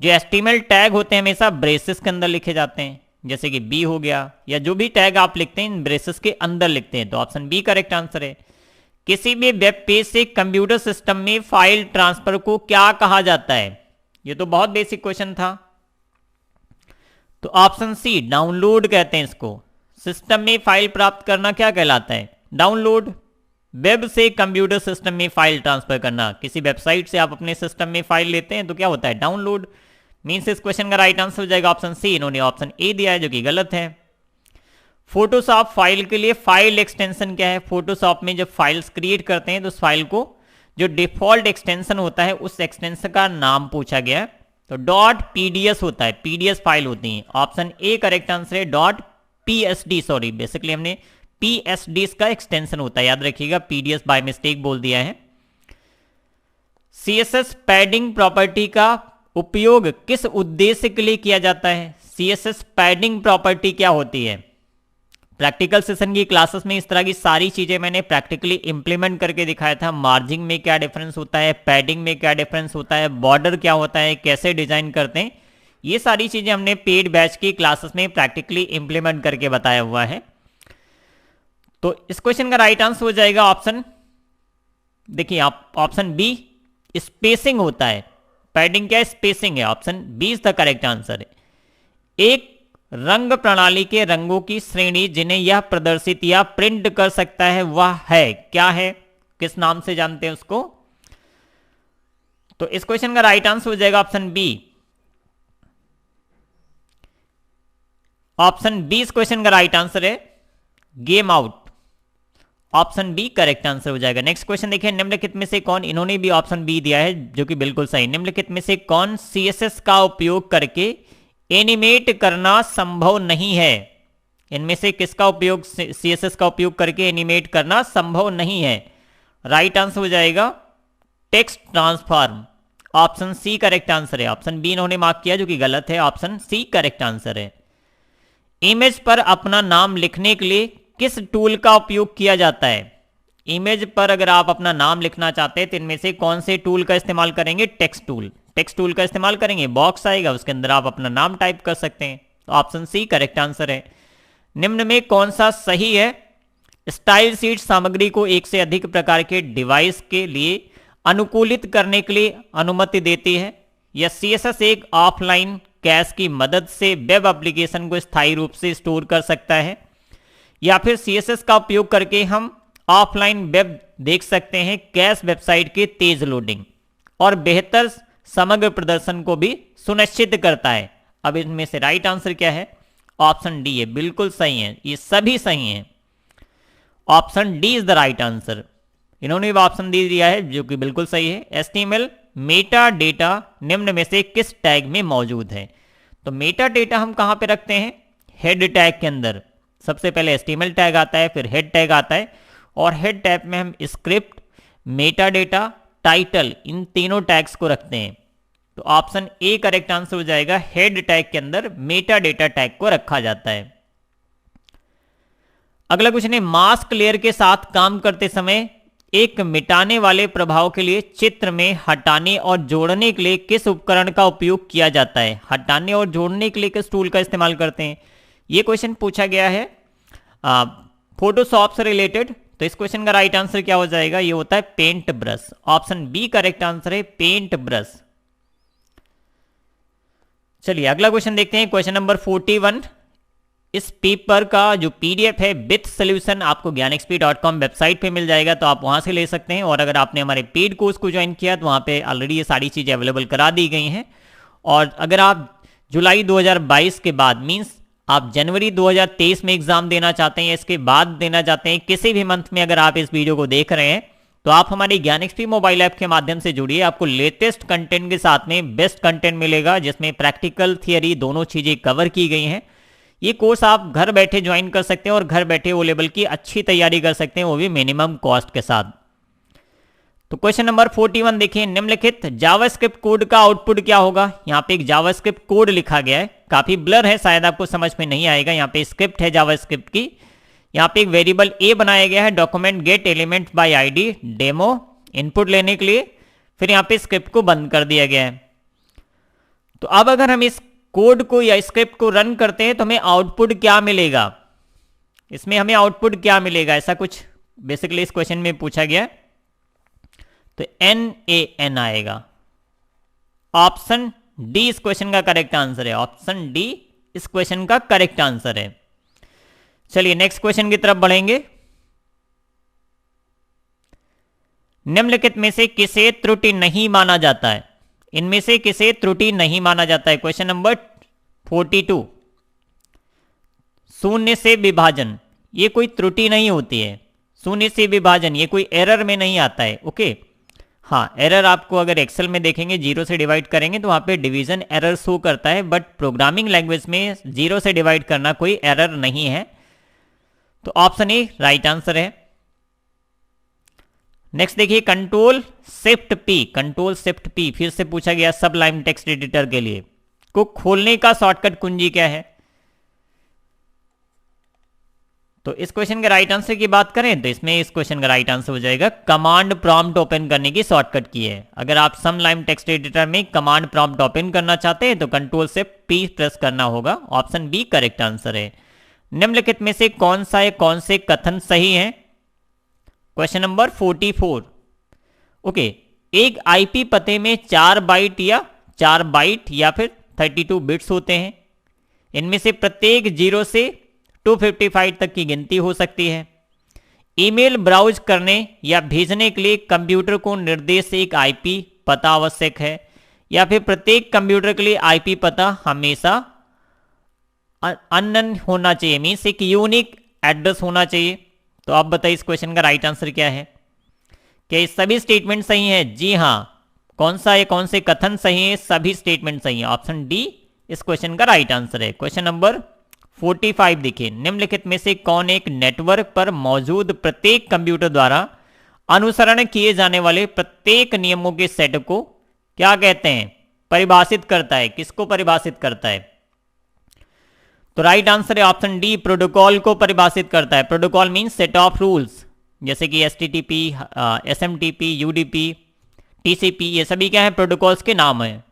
जो एचटीएमएल टैग होते हैं हमेशा ब्रेसेस के अंदर लिखे जाते हैं, जैसे कि बी हो गया, या जो भी टैग आप लिखते हैं इन ब्रेसेस के अंदर लिखते हैं, तो ऑप्शन बी करेक्ट आंसर है। किसी भी वेब पेज से कंप्यूटर सिस्टम में फाइल ट्रांसफर को क्या कहा जाता है, ये तो बहुत बेसिक क्वेश्चन था, तो ऑप्शन सी डाउनलोड कहते हैं इसको। सिस्टम में फाइल प्राप्त करना क्या कहलाता है? डाउनलोड। वेब से कंप्यूटर सिस्टम में फाइल ट्रांसफर करना, किसी वेबसाइट से आप अपने सिस्टम में फाइल लेते हैं तो क्या होता है? डाउनलोड। मीन्स इस क्वेश्चन का राइट आंसर हो जाएगा ऑप्शन सी। इन्होंने ऑप्शन ए दिया है जो कि गलत है। फोटोशॉप फाइल के लिए फाइल एक्सटेंशन क्या है? फोटोशॉप में जब फाइल्स क्रिएट करते हैं तो उस फाइल को जो डिफॉल्ट एक्सटेंशन होता है उस एक्सटेंशन का नाम पूछा गया है, तो .pds होता है, pds फाइल होती है। ऑप्शन ए करेक्ट आंसर है। .psd, सॉरी बेसिकली हमने psd का एक्सटेंशन होता है, याद रखिएगा, pds बाय मिस्टेक बोल दिया है। css पैडिंग प्रॉपर्टी का उपयोग किस उद्देश्य के लिए किया जाता है? css पैडिंग प्रॉपर्टी क्या होती है? प्रैक्टिकल सेशन की क्लासेस में इस तरह की सारी चीजें मैंने प्रैक्टिकली इंप्लीमेंट करके दिखाया था। मार्जिंग में क्या डिफरेंस होता है, पैडिंग में क्या डिफरेंस होता है, बॉर्डर क्या होता है, कैसे डिजाइन करते हैं, ये सारी चीजें हमने पेड बैच की क्लासेस में प्रैक्टिकली इंप्लीमेंट करके बताया हुआ है। तो इस क्वेश्चन का राइट आंसर हो जाएगा ऑप्शन, देखिए आप ऑप्शन बी, स्पेसिंग होता है। पैडिंग क्या है? स्पेसिंग है। Option B is the correct answer है। एक रंग प्रणाली के रंगों की श्रेणी जिन्हें यह प्रदर्शित या प्रिंट कर सकता है वह है, क्या है, किस नाम से जानते हैं उसको? तो इस क्वेश्चन का राइट आंसर हो जाएगा ऑप्शन बी। ऑप्शन बी इस क्वेश्चन का राइट आंसर है, game out. Option B correct answer हो जाएगा। नेक्स्ट क्वेश्चन देखिए, निम्नलिखित में से कौन, इन्होंने भी ऑप्शन बी दिया है जो कि बिल्कुल सही। निम्नलिखित में से कौन सीएसएस का उपयोग करके एनिमेट करना संभव नहीं है? इनमें से किसका उपयोग, सीएसएस का उपयोग करके एनिमेट करना संभव नहीं है? राइट आंसर हो जाएगा text transform. Option C correct answer है। ऑप्शन बी इन्होंने मार्क किया जो कि गलत है, ऑप्शन सी करेक्ट आंसर है। इमेज पर अपना नाम लिखने के लिए किस टूल का उपयोग किया जाता है? इमेज पर अगर आप अपना नाम लिखना चाहते हैं तो इनमें से कौन से टूल का इस्तेमाल करेंगे? Text tool. टेक्स्ट टूल का इस्तेमाल करेंगे, बॉक्स आएगा उसके अंदर आप अपना नाम टाइप कर सकते हैं। तो ऑप्शन सी करेक्ट आंसर है। निम्न में कौन सा सही है? स्टाइल शीट सामग्री को एक से अधिक प्रकार के डिवाइस के लिए अनुकूलित करने के लिए अनुमति देती है, या सीएसएस एक ऑफलाइन कैश की मदद से वेब एप्लीकेशन को स्थायी रूप से स्टोर कर सकता है, या फिर सीएसएस का उपयोग करके हम ऑफलाइन वेब देख सकते हैं, कैश वेबसाइट के तेज लोडिंग और बेहतर समग्र प्रदर्शन को भी सुनिश्चित करता है। अब इनमें से राइट आंसर क्या है? ऑप्शन डी है, बिल्कुल सही है, ये सभी सही हैं। Option D is the right answer. इन्होंने भी ऑप्शन डी दिया है जो कि बिल्कुल सही है। एचटीएमएल मेटा डेटा निम्न में से किस टैग में मौजूद है? तो मेटा डेटा हम कहां पे रखते हैं? हेड टैग के अंदर। सबसे पहले एचटीएमएल टैग आता है, फिर हेड टैग आता है, और हेड टैग में हम स्क्रिप्ट, मेटा डेटा, टाइटल, इन तीनों टैग्स को रखते हैं। तो ऑप्शन ए करेक्ट आंसर हो जाएगा। हेड टैग के अंदर मेटा डेटा टैग को रखा जाता है। अगला क्वेश्चन है, मास्क लेयर के साथ काम करते समय एक मिटाने वाले प्रभाव के लिए चित्र में हटाने और जोड़ने के लिए किस उपकरण का उपयोग किया जाता है? हटाने और जोड़ने के लिए किस टूल का इस्तेमाल करते हैं? ये क्वेश्चन पूछा गया है फोटोशॉप से रिलेटेड। तो इस क्वेश्चन का राइट आंसर क्या हो जाएगा? ये होता है paint brush. Option B correct answer है, पेंट ब्रश। चलिए अगला क्वेश्चन देखते हैं, क्वेश्चन नंबर 41। इस पेपर का जो पीडीएफ है विथ सोल्यूशन आपको ज्ञानएक्सपी.com वेबसाइट पे मिल जाएगा, तो आप वहां से ले सकते हैं। और अगर आपने हमारे पेड कोर्स को ज्वाइन किया तो वहां पे ऑलरेडी ये सारी चीजें अवेलेबल करा दी गई हैं। और अगर आप जुलाई 2022 के बाद, मीन्स आप जनवरी 2023 में एग्जाम देना चाहते हैं, इसके बाद देना चाहते हैं, किसी भी मंथ में अगर आप इस वीडियो को देख रहे हैं तो आप हमारी ज्ञानएक्सपी मोबाइल ऐप के माध्यम से जुड़िए। आपको लेटेस्ट कंटेंट के साथ में बेस्ट कंटेंट मिलेगा जिसमें प्रैक्टिकल थियरी दोनों चीजें कवर की गई हैं। ये कोर्स आप घर बैठे ज्वाइन कर सकते हैं और घर बैठे ओ लेवल की अच्छी तैयारी कर सकते हैं, वो भी मिनिमम कॉस्ट के साथ। तो क्वेश्चन नंबर 41 देखिए, निम्नलिखित जावास्क्रिप्ट कोड का आउटपुट क्या होगा? यहाँ पे एक जावास्क्रिप्ट कोड लिखा गया है, काफी ब्लर है, शायद आपको समझ में नहीं आएगा। यहाँ पे स्क्रिप्ट है जावास्क्रिप्ट की। यहाँ पे एक वेरिएबल ए बनाया गया है, document gate element by ID demo, input लेने के लिए। फिर यहाँ पे स्क्रिप्ट को बंद कर दिया गया है। तो अब अगर हम इस कोड को या स्क्रिप्ट को रन करते हैं तो हमें आउटपुट क्या मिलेगा? इसमें हमें आउटपुट क्या मिलेगा? ऐसा कुछ बेसिकली इस क्वेश्चन में पूछा गया। तो NaN आएगा। ऑप्शन डी इस क्वेश्चन का करेक्ट आंसर है। ऑप्शन डी इस क्वेश्चन का करेक्ट आंसर है। चलिए नेक्स्ट क्वेश्चन की तरफ बढ़ेंगे। निम्नलिखित में से किसे त्रुटि नहीं माना जाता है? इनमें से किसे त्रुटि नहीं माना जाता है? Question number 42। शून्य से विभाजन, ये कोई त्रुटि नहीं होती है। शून्य से विभाजन ये कोई एरर में नहीं आता है। ओके, हाँ, एरर आपको अगर एक्सेल में देखेंगे 0 से डिवाइड करेंगे तो वहां पे डिवीजन एरर शो करता है, बट प्रोग्रामिंग लैंग्वेज में 0 से डिवाइड करना कोई एरर नहीं है। तो ऑप्शन ए राइट आंसर है। नेक्स्ट देखिए, control shift P, control shift P फिर से पूछा गया सब लाइन टेक्स्ट एडिटर के लिए को खोलने का शॉर्टकट कुंजी क्या है? तो इस क्वेश्चन के राइट आंसर की बात करें तो इसमें इस क्वेश्चन का राइट आंसर हो जाएगा कमांड प्रॉम्प्ट ओपन करने की शॉर्टकट की है। अगर आप सम लाइन टेक्स्ट एडिटर में कमांड प्रॉम्प्ट ओपन करना चाहते हैं तो कंट्रोल से पी प्रेस करना होगा। ऑप्शन बी करेक्ट आंसर है। निम्नलिखित में से कौन सा है, कौन से कथन सही है? Question number 44। ओके, एक आईपी पते में 4 बाइट या फिर 32 बिट्स होते हैं। इनमें से प्रत्येक 0 से 255 तक की गिनती हो सकती है। ईमेल ब्राउज करने या भेजने के लिए कंप्यूटर को निर्देश एक आईपी पता आवश्यक है, या फिर प्रत्येक कंप्यूटर के लिए आईपी पता हमेशा अननोन होना चाहिए, मीन्स एक यूनिक एड्रेस होना चाहिए। तो आप बताइए इस क्वेश्चन का राइट आंसर क्या है? क्या ये सभी स्टेटमेंट सही हैं? जी हाँ। कौन सा है, कौन से कथन सही है? सभी स्टेटमेंट सही है। ऑप्शन डी इस क्वेश्चन का राइट आंसर है। क्वेश्चन नंबर 45 देखिए, निम्नलिखित में से कौन एक नेटवर्क पर मौजूद प्रत्येक कंप्यूटर द्वारा अनुसरण किए जाने वाले प्रत्येक नियमों के सेट को क्या कहते हैं, परिभाषित करता है? किसको परिभाषित करता है? तो राइट आंसर है ऑप्शन डी, प्रोटोकॉल को परिभाषित करता है। Protocol means set of rules, जैसे कि एचटीटीपी, एसएमटीपी, यूडीपी, टीसीपी, ये सभी क्या है, प्रोटोकॉल्स के नाम है।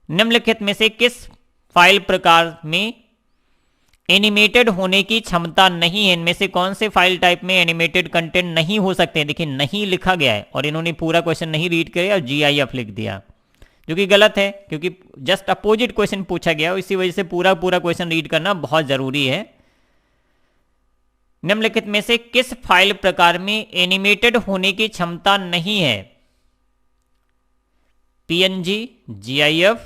निम्नलिखित में से किस फाइल प्रकार में एनिमेटेड होने की क्षमता नहीं है? इनमें से कौन से फाइल टाइप में एनिमेटेड कंटेंट नहीं हो सकते? देखिए नहीं लिखा गया है और इन्होंने पूरा क्वेश्चन नहीं रीड किया और GIF लिख दिया, जो कि गलत है, क्योंकि जस्ट अपोजिट क्वेश्चन पूछा गया और इसी वजह से पूरा क्वेश्चन रीड करना बहुत जरूरी है। निम्नलिखित में से किस फाइल प्रकार में एनिमेटेड होने की क्षमता नहीं है? PNG, GIF,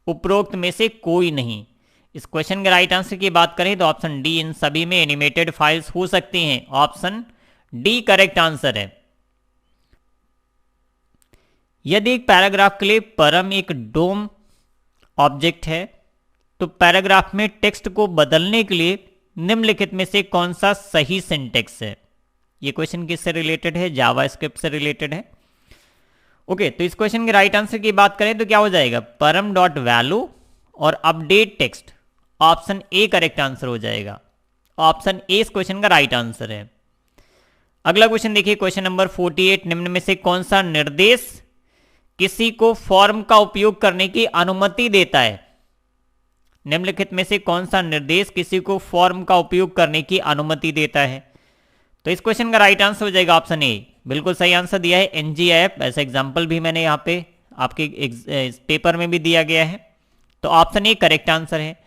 उपरोक्त में से कोई नहीं। इस क्वेश्चन के राइट आंसर की बात करें तो ऑप्शन डी, इन सभी में एनिमेटेड फाइल्स हो सकती हैं। ऑप्शन डी करेक्ट आंसर है। यदि एक पैराग्राफ के लिए परम एक डोम ऑब्जेक्ट है तो पैराग्राफ में टेक्स्ट को बदलने के लिए निम्नलिखित में से कौन सा सही सिंटेक्स है? ये क्वेश्चन किससे रिलेटेड है? जावास्क्रिप्ट से रिलेटेड है। ओके, तो इस क्वेश्चन के राइट आंसर की बात करें तो क्या हो जाएगा? परम डॉट वैल्यू और update text. Option A correct answer हो जाएगा। ऑप्शन ए इस क्वेश्चन का राइट आंसर है। अगला क्वेश्चन देखिए, क्वेश्चन नंबर 48। निम्न में से कौन सा निर्देश किसी को फॉर्म का उपयोग करने की अनुमति देता है? निम्नलिखित में से कौन सा निर्देश किसी को फॉर्म का उपयोग करने की अनुमति देता है? तो इस क्वेश्चन का राइट आंसर हो जाएगा ऑप्शन ए। बिल्कुल सही आंसर दिया है, NGIF। ऐसा एग्जाम्पल भी मैंने यहाँ पे आपके पेपर में भी दिया गया है। तो ऑप्शन ए करेक्ट आंसर है।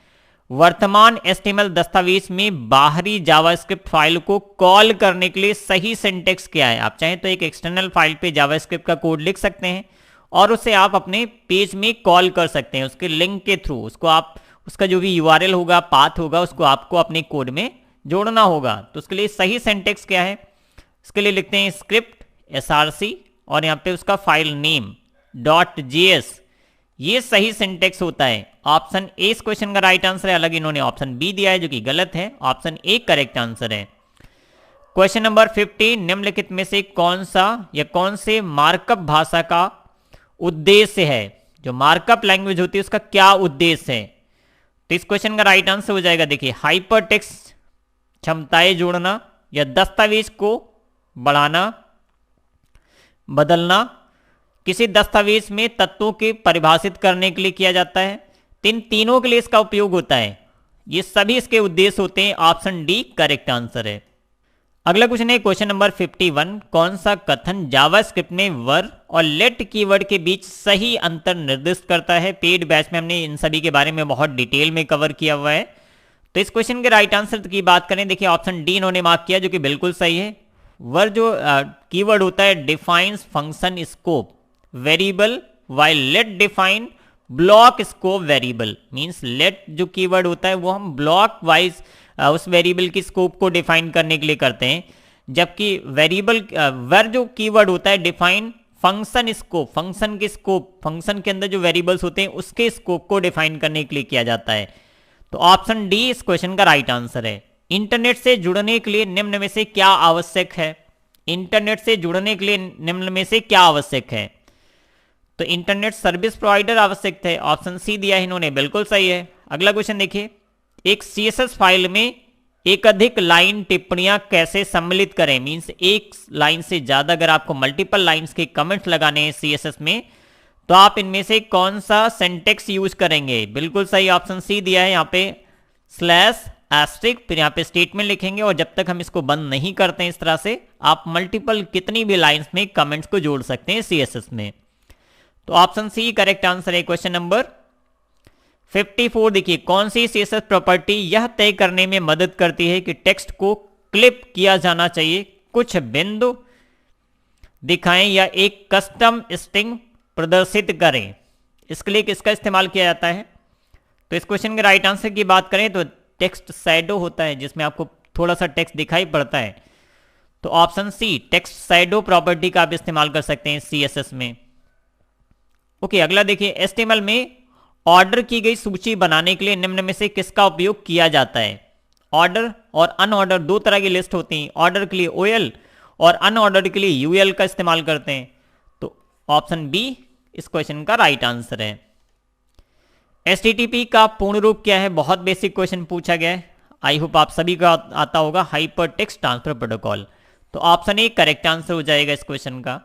वर्तमान HTML दस्तावेज में बाहरी जावास्क्रिप्ट फाइल को कॉल करने के लिए सही सिंटेक्स क्या है? आप चाहें तो एक एक्सटर्नल फाइल पे जावास्क्रिप्ट का कोड लिख सकते हैं और उसे आप अपने पेज में कॉल कर सकते हैं उसके लिंक के थ्रू। उसको आप, उसका जो भी URL होगा, पाथ होगा, उसको आपको अपने कोड में जोड़ना होगा। तो उसके लिए सही सिंटेक्स क्या है? इसके लिए लिखते हैं स्क्रिप्ट src और यहाँ पे उसका फाइल नेम .js, ये सही सिंटेक्स होता है। ऑप्शन ए इस क्वेश्चन का राइट आंसर है। अलग इन्होंने ऑप्शन बी दिया है जो कि गलत है। ऑप्शन ए करेक्ट आंसर है। Question number 50। निम्नलिखित में से कौन सा या कौन से मार्कअप भाषा का उद्देश्य है? जो मार्कअप लैंग्वेज होती है उसका क्या उद्देश्य है? तो इस क्वेश्चन का राइट आंसर हो जाएगा, देखिए, हाइपर टेक्स्ट क्षमताएं जोड़ना या दस्तावेज को बढ़ाना, बदलना, किसी दस्तावेज में तत्वों के परिभाषित करने के लिए किया जाता है। तीनों के लिए इसका उपयोग होता है। ये सभी इसके उद्देश्य होते हैं। ऑप्शन डी करेक्ट आंसर है। अगला क्वेश्चन है क्वेश्चन नंबर 51। कौन सा कथन जावास्क्रिप्ट में वर और लेट कीवर्ड के बीच सही अंतर निर्दिष्ट करता है? पेड बैच में हमने इन सभी के बारे में बहुत डिटेल में कवर किया हुआ है, तो इस क्वेश्चन के राइट आंसर की बात करें, देखिए ऑप्शन डी इन्होंने मार्क किया जो कि बिल्कुल सही है। वर जो कीवर्ड होता है defines function scope variable while let define block scope variable, means let जो कीवर्ड होता है वो हम ब्लॉक वाइज उस वेरिएबल की स्कोप को डिफाइन करने के लिए करते हैं, जबकि वेरिएबल वर जो कीवर्ड होता है डिफाइन फंक्शन स्कोप, फंक्शन के स्कोप, फंक्शन के अंदर जो वेरिएबल्स होते हैं उसके स्कोप को डिफाइन करने के लिए किया जाता है। तो ऑप्शन डी इस क्वेश्चन का राइट आंसर है। इंटरनेट से जुड़ने के लिए निम्न में से क्या आवश्यक है? इंटरनेट से जुड़ने के लिए निम्न में से क्या आवश्यक है? तो इंटरनेट सर्विस प्रोवाइडर आवश्यक है, ऑप्शन सी दिया है इन्होंने, बिल्कुल सही है। अगला क्वेश्चन देखिए, एक सीएसएस फाइल में एक अधिक लाइन टिप्पणियां कैसे सम्मिलित करें, मींस एक लाइन से ज्यादा अगर आपको मल्टीपल लाइंस के कमेंट्स लगाने हैं सीएसएस में, तो आप इनमें से कौन सा सिंटेक्स यूज करेंगे? बिल्कुल सही, ऑप्शन सी दिया है यहाँ पे, स्लैश एस्ट्रिक, फिर यहाँ पे स्टेटमेंट लिखेंगे और जब तक हम इसको बंद नहीं करते हैं इस तरह से, आप मल्टीपल कितनी भी लाइंस में कमेंट्स को जोड़ सकते हैं सीएसएस में। तो ऑप्शन सी करेक्ट आंसर है क्वेश्चन नंबर 54। देखिए, कौन सी सीएसएस प्रॉपर्टी यह तय करने में मदद करती है कि टेक्स्ट को क्लिप किया जाना चाहिए, कुछ बिंदु दिखाएं या एक कस्टम स्ट्रिंग प्रदर्शित करें? इसके लिए किसका इस्तेमाल किया जाता है? तो इस क्वेश्चन के राइट आंसर की बात करें तो टेक्स्ट शैडो होता है, जिसमें आपको थोड़ा सा टेक्स्ट दिखाई पड़ता है। तो option C text shadow property का आप इस्तेमाल कर सकते हैं सीएसएस में। ओके, अगला देखिए, एचटीएमएल में ऑर्डर की गई सूची बनाने के लिए निम्न में से किसका उपयोग किया जाता है? ऑर्डर और अनऑर्डर दो तरह की लिस्ट होती हैं, ऑर्डर के लिए ओएल और अनऑर्डर के लिए यूएल का इस्तेमाल करते हैं। तो ऑप्शन बी इस क्वेश्चन का राइट आंसर है। एचटीटीपी का पूर्ण रूप क्या है? बहुत बेसिक क्वेश्चन पूछा गया है, आई होप आप सभी को आता होगा, हाइपर टेक्स्ट ट्रांसफर प्रोटोकॉल। तो ऑप्शन ए करेक्ट आंसर हो जाएगा इस क्वेश्चन का।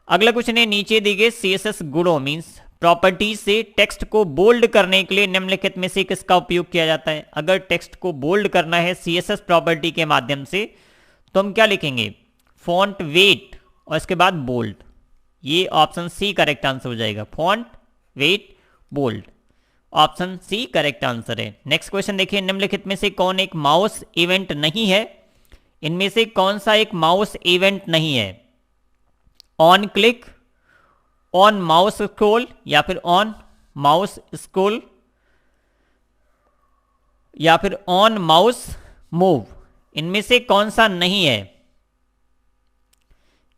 अगला क्वेश्चन है, नीचे दी गई सीएसएस गुणों मींस प्रॉपर्टी से टेक्स्ट को बोल्ड करने के लिए निम्नलिखित में से किसका उपयोग किया जाता है? अगर टेक्स्ट को बोल्ड करना है सीएसएस प्रॉपर्टी के माध्यम से तो हम क्या लिखेंगे? फॉन्ट वेट और इसके बाद बोल्ड। ये ऑप्शन सी करेक्ट आंसर हो जाएगा, font weight bold, option C correct answer है। नेक्स्ट क्वेश्चन देखिए, निम्नलिखित में से कौन एक माउस इवेंट नहीं है? इनमें से कौन सा एक माउस इवेंट नहीं है? On click, on mouse scroll या फिर ऑन माउस स्क्रॉल या फिर ऑन माउस मूव, इनमें से कौन सा नहीं है?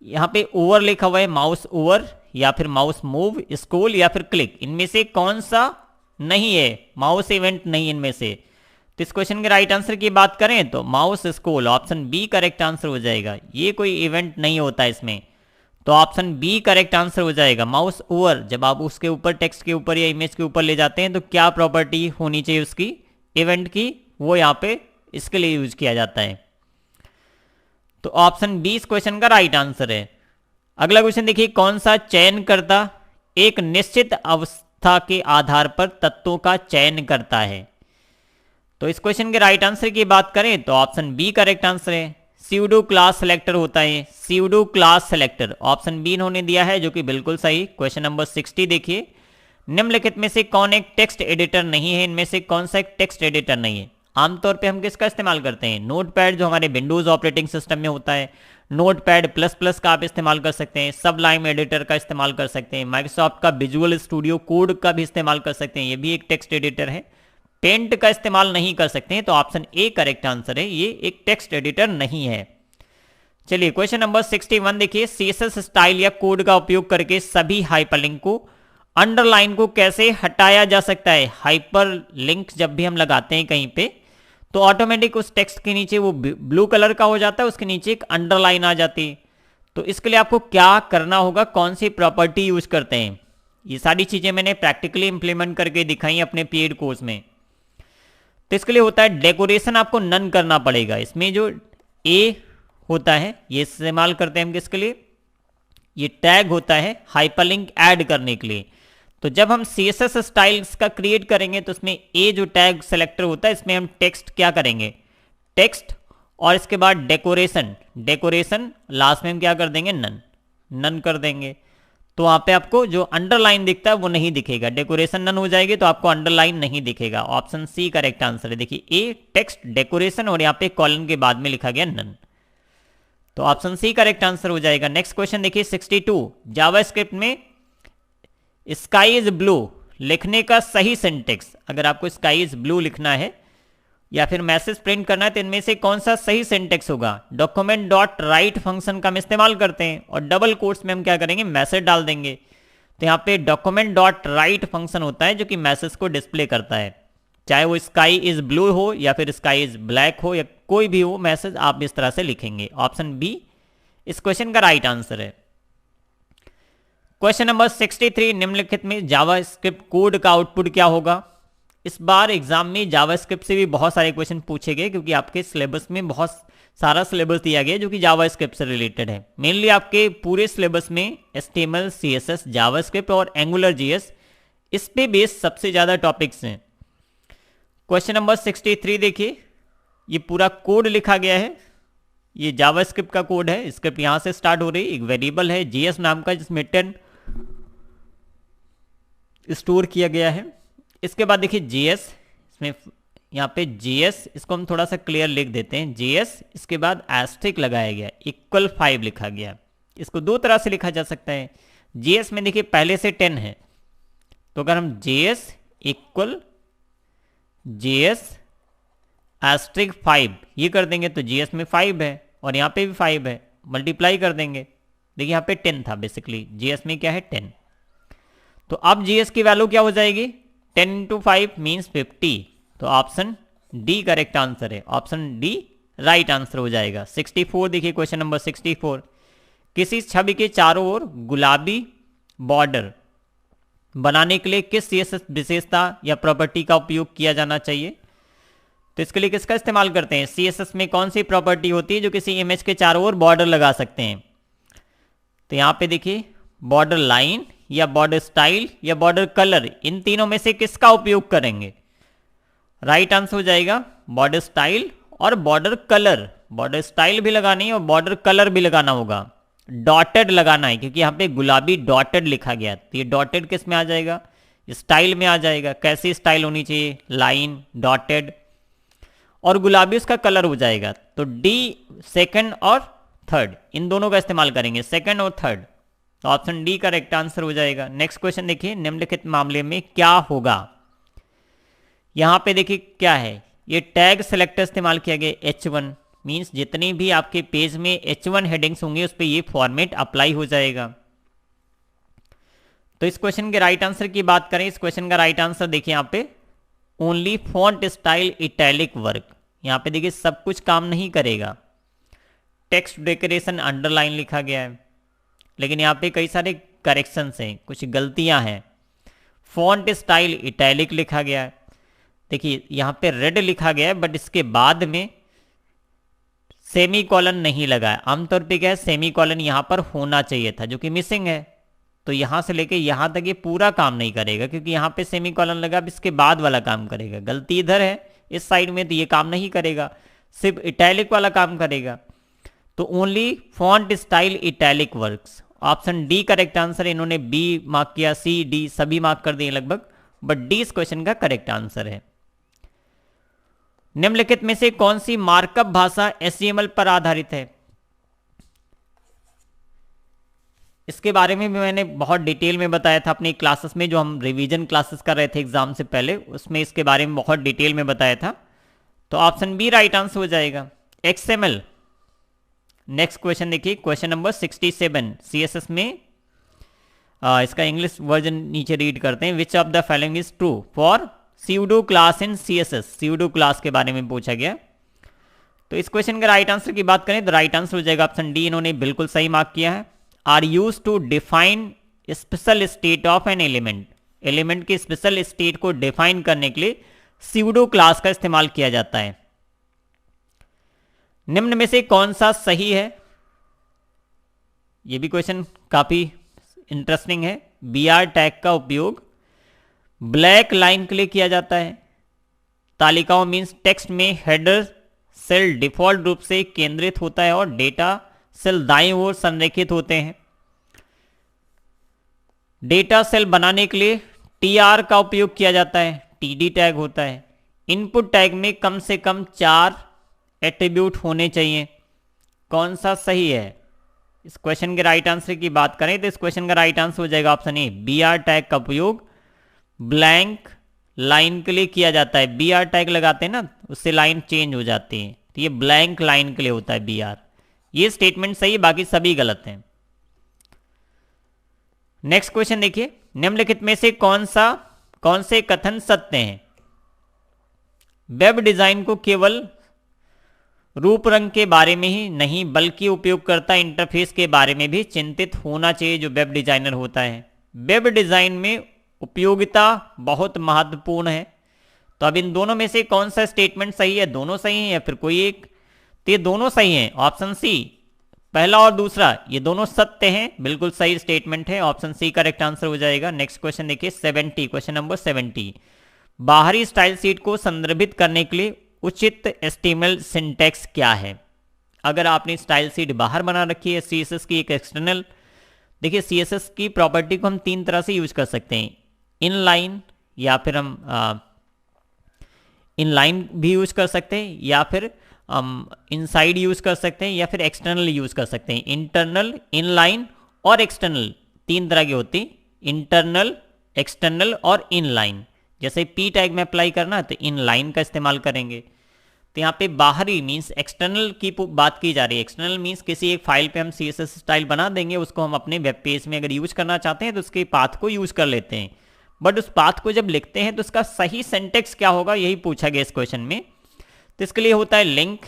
यहां पे ओवर लिखा हुआ है, माउस ओवर या फिर माउस मूव, स्क्रॉल या फिर क्लिक, इनमें से कौन सा नहीं है? माउस इवेंट नहीं इनमें से। तो इस क्वेश्चन के राइट आंसर की बात करें तो mouse scroll, option B correct answer हो जाएगा। ये कोई इवेंट नहीं होता इसमें, तो ऑप्शन बी करेक्ट आंसर हो जाएगा। माउस ओवर, जब आप उसके ऊपर टेक्स्ट के ऊपर या इमेज के ऊपर ले जाते हैं तो क्या प्रॉपर्टी होनी चाहिए उसकी इवेंट की, वो यहाँ पे इसके लिए यूज किया जाता है। तो ऑप्शन बी इस क्वेश्चन का राइट आंसर है। अगला क्वेश्चन देखिए, कौन सा चयनकर्ता एक निश्चित अवस्था के आधार पर तत्वों का चयन करता है? तो इस क्वेश्चन के राइट आंसर की बात करें तो ऑप्शन बी करेक्ट आंसर है। स्यूडो क्लास सेलेक्टर होता है, pseudo class selector, option B इन्होंने दिया है जो कि बिल्कुल सही। क्वेश्चन नंबर 60 देखिए, निम्नलिखित में से कौन एक टेक्स्ट एडिटर नहीं है? इनमें से कौन सा एक टेक्स्ट एडिटर नहीं है? आमतौर पे हम किसका इस्तेमाल करते हैं? नोटपैड जो हमारे विंडोज ऑपरेटिंग सिस्टम में होता है, नोटपैड प्लस प्लस का आप इस्तेमाल कर सकते हैं, सबलाइम एडिटर का इस्तेमाल कर सकते हैं, माइक्रोसॉफ्ट का विजुअल स्टूडियो कोड का भी इस्तेमाल कर सकते हैं, ये भी एक टेक्स्ट एडिटर है। पेंट का इस्तेमाल नहीं कर सकते हैं, तो ऑप्शन ए करेक्ट आंसर है, ये एक टेक्स्ट एडिटर नहीं है। चलिए क्वेश्चन नंबर 61 देखिए, सीएसएस स्टाइल या कोड का उपयोग करके सभी हाइपरलिंक को, अंडरलाइन को कैसे हटाया जा सकता है? हाइपरलिंक जब भी हम लगाते हैं कहीं पे तो ऑटोमेटिक उस टेक्स्ट के नीचे वो ब्लू कलर का हो जाता है, उसके नीचे एक अंडरलाइन आ जाती है। तो इसके लिए आपको क्या करना होगा, कौन सी प्रॉपर्टी यूज करते हैं? ये सारी चीजें मैंने प्रैक्टिकली इंप्लीमेंट करके दिखाई अपने पेड कोर्स में। तो इसके लिए होता है डेकोरेशन आपको नन करना पड़ेगा। इसमें जो ए होता है ये इस्तेमाल करते हैं हम किसके लिए? ये टैग होता है हाइपरलिंक ऐड करने के लिए। तो जब हम सीएसएस स्टाइल्स का क्रिएट करेंगे तो इसमें ए जो टैग सेलेक्टर होता है इसमें हम टेक्स्ट क्या करेंगे? टेक्स्ट और इसके बाद डेकोरेशन, डेकोरेशन लास्ट में हम क्या कर देंगे? नन, नन कर देंगे। तो वहां पे आपको जो अंडरलाइन दिखता है वो नहीं दिखेगा, डेकोरेशन नन हो जाएगी तो आपको अंडरलाइन नहीं दिखेगा। ऑप्शन सी करेक्ट आंसर है। देखिए ए टेक्स्ट डेकोरेशन और यहाँ पे कॉलन के बाद में लिखा गया नन, तो ऑप्शन सी करेक्ट आंसर हो जाएगा। नेक्स्ट क्वेश्चन देखिए 62, जावास्क्रिप्ट में स्काई इज ब्लू लिखने का सही सिंटेक्स, अगर आपको स्काई इज ब्लू लिखना है या फिर मैसेज प्रिंट करना है तो इनमें से कौन सा सही सिंटेक्स होगा। डॉक्यूमेंट डॉट राइट फंक्शन का हम इस्तेमाल करते हैं और डबल कोट्स में हम क्या करेंगे, मैसेज डाल देंगे। तो यहाँ पे डॉक्यूमेंट डॉट राइट फंक्शन होता है जो कि मैसेज को डिस्प्ले करता है, चाहे वो स्काई इज ब्लू हो या फिर स्काई इज ब्लैक हो या कोई भी हो मैसेज आप इस तरह से लिखेंगे। ऑप्शन बी इस क्वेश्चन का राइट आंसर है। क्वेश्चन नंबर 63, निम्नलिखित में जावास्क्रिप्ट कोड का आउटपुट क्या होगा। इस बार एग्जाम में जावास्क्रिप्ट से भी बहुत सारे क्वेश्चन पूछे गए क्योंकि आपके सिलेबस में बहुत सारा सिलेबस दिया गया जो कि जावास्क्रिप्ट से रिलेटेड है। मेनली आपके पूरे सिलेबस में HTML, CSS, जावास्क्रिप्ट और एंगुलर JS इस पे बेस सबसे ज़्यादा टॉपिक्स हैं। क्वेश्चन नंबर 63 देखिए, ये पूरा कोड लिखा गया है, ये जावास्क्रिप्ट का कोड है। स्क्रिप्ट यहाँ से स्टार्ट हो रही है, एक वेरिएबल है JS नाम का जिसमें 10 स्टोर किया गया है। इसके बाद देखिए JS, इसमें यहाँ पे JS, इसको हम थोड़ा सा क्लियर लिख देते हैं JS, इसके बाद एस्ट्रिक लगाया गया, इक्वल 5 लिखा गया। इसको दो तरह से लिखा जा सकता है। JS में देखिए पहले से 10 है, तो अगर हम JS इक्वल JS एस्ट्रिक 5 ये कर देंगे तो JS में 5 है और यहाँ पे भी 5 है, मल्टीप्लाई कर देंगे। देखिए यहाँ पे 10 था बेसिकली, JS में क्या है 10, तो अब JS की वैल्यू क्या हो जाएगी, 10 इंटू 5 मीन्स 50, तो ऑप्शन डी करेक्ट आंसर है। ऑप्शन डी राइट आंसर हो जाएगा। 64 देखिए क्वेश्चन नंबर 64, किसी छवि के चारों ओर गुलाबी बॉर्डर बनाने के लिए किस CSS विशेषता या प्रॉपर्टी का उपयोग किया जाना चाहिए। तो इसके लिए किसका इस्तेमाल करते हैं, CSS में कौन सी प्रॉपर्टी होती है जो किसी इमेज के चारों ओर बॉर्डर लगा सकते हैं। तो यहाँ पे देखिए बॉर्डर लाइन या बॉर्डर स्टाइल या बॉर्डर कलर, इन तीनों में से किसका उपयोग करेंगे। राइट आंसर हो जाएगा बॉर्डर स्टाइल और बॉर्डर कलर। बॉर्डर स्टाइल भी लगानी है और बॉर्डर कलर भी लगाना होगा, डॉटेड लगाना है क्योंकि यहाँ पे गुलाबी डॉटेड लिखा गया, तो ये डॉटेड किस में आ जाएगा, स्टाइल में आ जाएगा। कैसी स्टाइल होनी चाहिए, लाइन, डॉटेड और गुलाबी उसका कलर हो जाएगा। तो डी सेकंड और थर्ड इन दोनों का इस्तेमाल करेंगे, सेकंड और थर्ड, तो ऑप्शन डी करेक्ट आंसर हो जाएगा। नेक्स्ट क्वेश्चन देखिए, निम्नलिखित मामले में क्या होगा। यहां पे देखिए क्या है, ये टैग सेलेक्टर इस्तेमाल किया गया H1, मींस जितनी भी आपके पेज में H1 हेडिंग्स होंगे उस पर ये फॉर्मेट अप्लाई हो जाएगा। तो इस क्वेश्चन के राइट आंसर की बात करें, इस क्वेश्चन का राइट आंसर देखिए यहाँ पे only font style italic work. यहाँ पे देखिए सब कुछ काम नहीं करेगा, टेक्स्ट डेकोरेशन अंडरलाइन लिखा गया है, लेकिन यहाँ पे कई सारे करेक्शंस हैं, कुछ गलतियां हैं। फॉन्ट स्टाइल इटैलिक लिखा गया है, देखिए यहाँ पे रेड लिखा गया है बट इसके बाद में सेमी कॉलन नहीं लगा है। आमतौर पे क्या है, सेमी कॉलन यहाँ पर होना चाहिए था जो कि मिसिंग है, तो यहाँ से लेके यहाँ तक ये पूरा काम नहीं करेगा क्योंकि यहाँ पे सेमी कॉलन लगा, अब इसके बाद वाला काम करेगा। गलती इधर है इस साइड में, तो ये काम नहीं करेगा, सिर्फ इटैलिक वाला काम करेगा। तो only font style italic works, option D correct answer. इन्होंने बी मार्क किया, सी डी सभी मार्क कर दिए लगभग, बट डी इस क्वेश्चन का करेक्ट आंसर है। निम्नलिखित में से कौन सी मार्कअप भाषा HTML पर आधारित है। इसके बारे में भी मैंने बहुत डिटेल में बताया था अपनी क्लासेस में, जो हम रिवीजन क्लासेस कर रहे थे एग्जाम से पहले, उसमें इसके बारे में बहुत डिटेल में बताया था। तो ऑप्शन बी राइट आंसर हो जाएगा, XML। नेक्स्ट क्वेश्चन देखिए, क्वेश्चन नंबर 67 CSS में इसका इंग्लिश वर्जन नीचे रीड करते हैं। Which of the following is true for pseudo class in CSS। Pseudo class के बारे में पूछा गया, तो इस क्वेश्चन का राइट आंसर की बात करें तो राइट आंसर हो जाएगा ऑप्शन डी। इन्होंने बिल्कुल सही मार्क किया है। Are use to define special state of an element. Element के स्पेशल स्टेट को डिफाइन करने के लिए स्यूडो क्लास का इस्तेमाल किया जाता है। निम्न में से कौन सा सही है, यह भी क्वेश्चन काफी इंटरेस्टिंग है। BR टैग का उपयोग ब्लैक लाइन के लिए किया जाता है। तालिकाओं मीन्स टेक्स्ट में हेडर सेल डिफॉल्ट रूप से केंद्रित होता है और डेटा सेल दाईं ओर संरेखित होते हैं। डेटा सेल बनाने के लिए टीआर का उपयोग किया जाता है, टीडी टैग होता है। इनपुट टैग में कम से कम 4 एट्रीब्यूट होने चाहिए। कौन सा सही है? इस क्वेश्चन के राइट आंसर की बात करें तो इस क्वेश्चन का राइट आंसर हो जाएगा ऑप्शन ए, बीआर टैग का उपयोग ब्लैंक लाइन के लिए किया जाता है। बीआर टैग लगाते हैं ना, उससे लाइन चेंज हो जाती है, तो ये ब्लैंक लाइन के लिए होता है बीआर। ये स्टेटमेंट सही है, बाकी सभी गलत हैं। नेक्स्ट क्वेश्चन देखिए, निम्नलिखित में से कौन से कथन सत्य हैं? वेब डिजाइन को केवल रूप रंग के बारे में ही नहीं बल्कि उपयोगकर्ता इंटरफेस के बारे में भी चिंतित होना चाहिए जो वेब डिजाइनर होता है। वेब डिजाइन में उपयोगिता बहुत महत्वपूर्ण है। तो अब इन दोनों में से कौन सा स्टेटमेंट सही है? दोनों सही हैं या फिर कोई एक? तो ये दोनों सही हैं, ऑप्शन सी, पहला और दूसरा ये दोनों सत्य हैं, बिल्कुल सही स्टेटमेंट है, ऑप्शन सी करेक्ट आंसर हो जाएगा। नेक्स्ट क्वेश्चन देखिए 70, क्वेश्चन नंबर 70, बाहरी स्टाइल शीट को संदर्भित करने के लिए उचित एचटीएमएल सिंटैक्स क्या है? अगर आपने स्टाइल शीट बाहर बना रखी है, सीएसएस की एक एक्सटर्नल, देखिए सीएसएस की प्रॉपर्टी को हम 3 तरह से यूज कर सकते हैं, इनलाइन, या फिर हम इनलाइन भी यूज कर सकते हैं, या फिर हम इनसाइड यूज कर सकते हैं, या फिर एक्सटर्नल यूज कर सकते हैं। इंटरनल, इनलाइन और एक्सटर्नल 3 तरह की होती हैं, इंटरनल, एक्सटर्नल और इनलाइन। जैसे पी टैग में अप्लाई करना है तो इनलाइन का इस्तेमाल करेंगे। तो यहाँ पे बाहरी मीन्स एक्सटर्नल की बात की जा रही है। एक्सटर्नल मीन्स किसी एक फाइल पे हम सीएसएस स्टाइल बना देंगे, उसको हम अपने वेब पेज में अगर यूज करना चाहते हैं तो उसके पाथ को यूज कर लेते हैं। बट उस पाथ को जब लिखते हैं तो उसका सही सिंटैक्स क्या होगा, यही पूछा गया इस क्वेश्चन में। तो इसके लिए होता है लिंक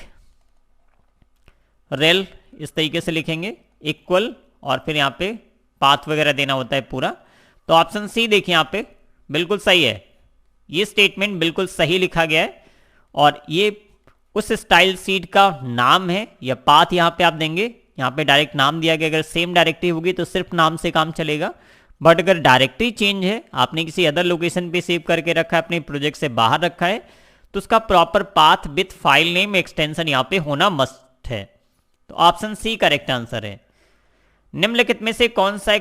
रेल, इस तरीके से लिखेंगे, इक्वल, और फिर यहाँ पे पाथ वगैरह देना होता है पूरा। तो ऑप्शन सी देखिए यहाँ पे बिल्कुल सही है, ये स्टेटमेंट बिल्कुल सही लिखा गया है। और ये उस स्टाइल शीट का नाम है, या पाथ यहाँ पे आप देंगे, यहाँ पे डायरेक्ट नाम दिया गया। अगर सेम डायरेक्टरी होगी तो सिर्फ नाम से काम चलेगा, बट अगर डायरेक्टरी चेंज है, आपने किसी अदर लोकेशन पे सेव करके रखा है, अपने प्रोजेक्ट से बाहर रखा है, तो उसका proper path with file name extension यहाँ पे होना मस्ट है। तो ऑप्शन सी करेक्ट आंसर है। निम्नलिखित में से कौन सा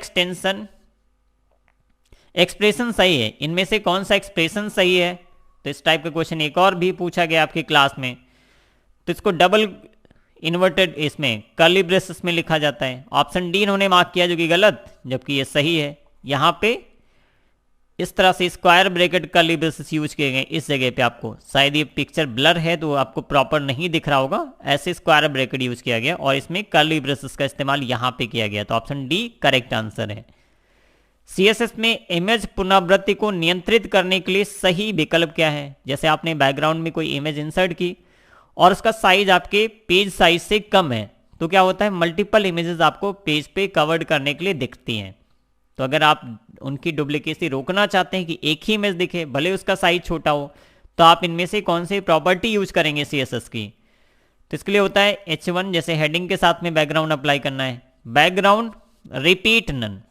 एक्सप्रेशन सही है? इनमें से कौन सा एक्सप्रेशन सही है? तो इस टाइप का क्वेश्चन एक और भी पूछा गया आपकी क्लास में, तो इसको डबल इन्वर्टेड इसमें कर्ली ब्रेसेस में लिखा जाता है। ऑप्शन डी इन्होंने मार्क किया जो कि गलत, जबकि ये सही है। यहाँ पे इस तरह से square bracket curly braces use किए गए इस जगह पे। आपको शायद ये पिक्चर ब्लर है तो आपको प्रॉपर नहीं दिख रहा होगा, ऐसे स्क्वायर ब्रैकेट यूज किया गया और इसमें कर्ली ब्रेसेस का इस्तेमाल यहाँ पे किया गया। तो ऑप्शन डी करेक्ट आंसर है। सीएसएस में इमेज पुनरावृत्ति को नियंत्रित करने के लिए सही विकल्प क्या है? जैसे आपने बैकग्राउंड में कोई इमेज इंसर्ट की और उसका साइज आपके पेज साइज से कम है, तो क्या होता है, मल्टीपल इमेजेस आपको पेज पे कवर्ड करने के लिए दिखती हैं। तो अगर आप उनकी डुप्लीकेसी रोकना चाहते हैं कि एक ही इमेज दिखे, भले उसका साइज छोटा हो, तो आप इनमें से कौन सी प्रॉपर्टी यूज करेंगे सीएसएस की? तो इसके लिए होता है H1, जैसे हेडिंग के साथ में बैकग्राउंड अप्लाई करना है, बैकग्राउंड रिपीट नन,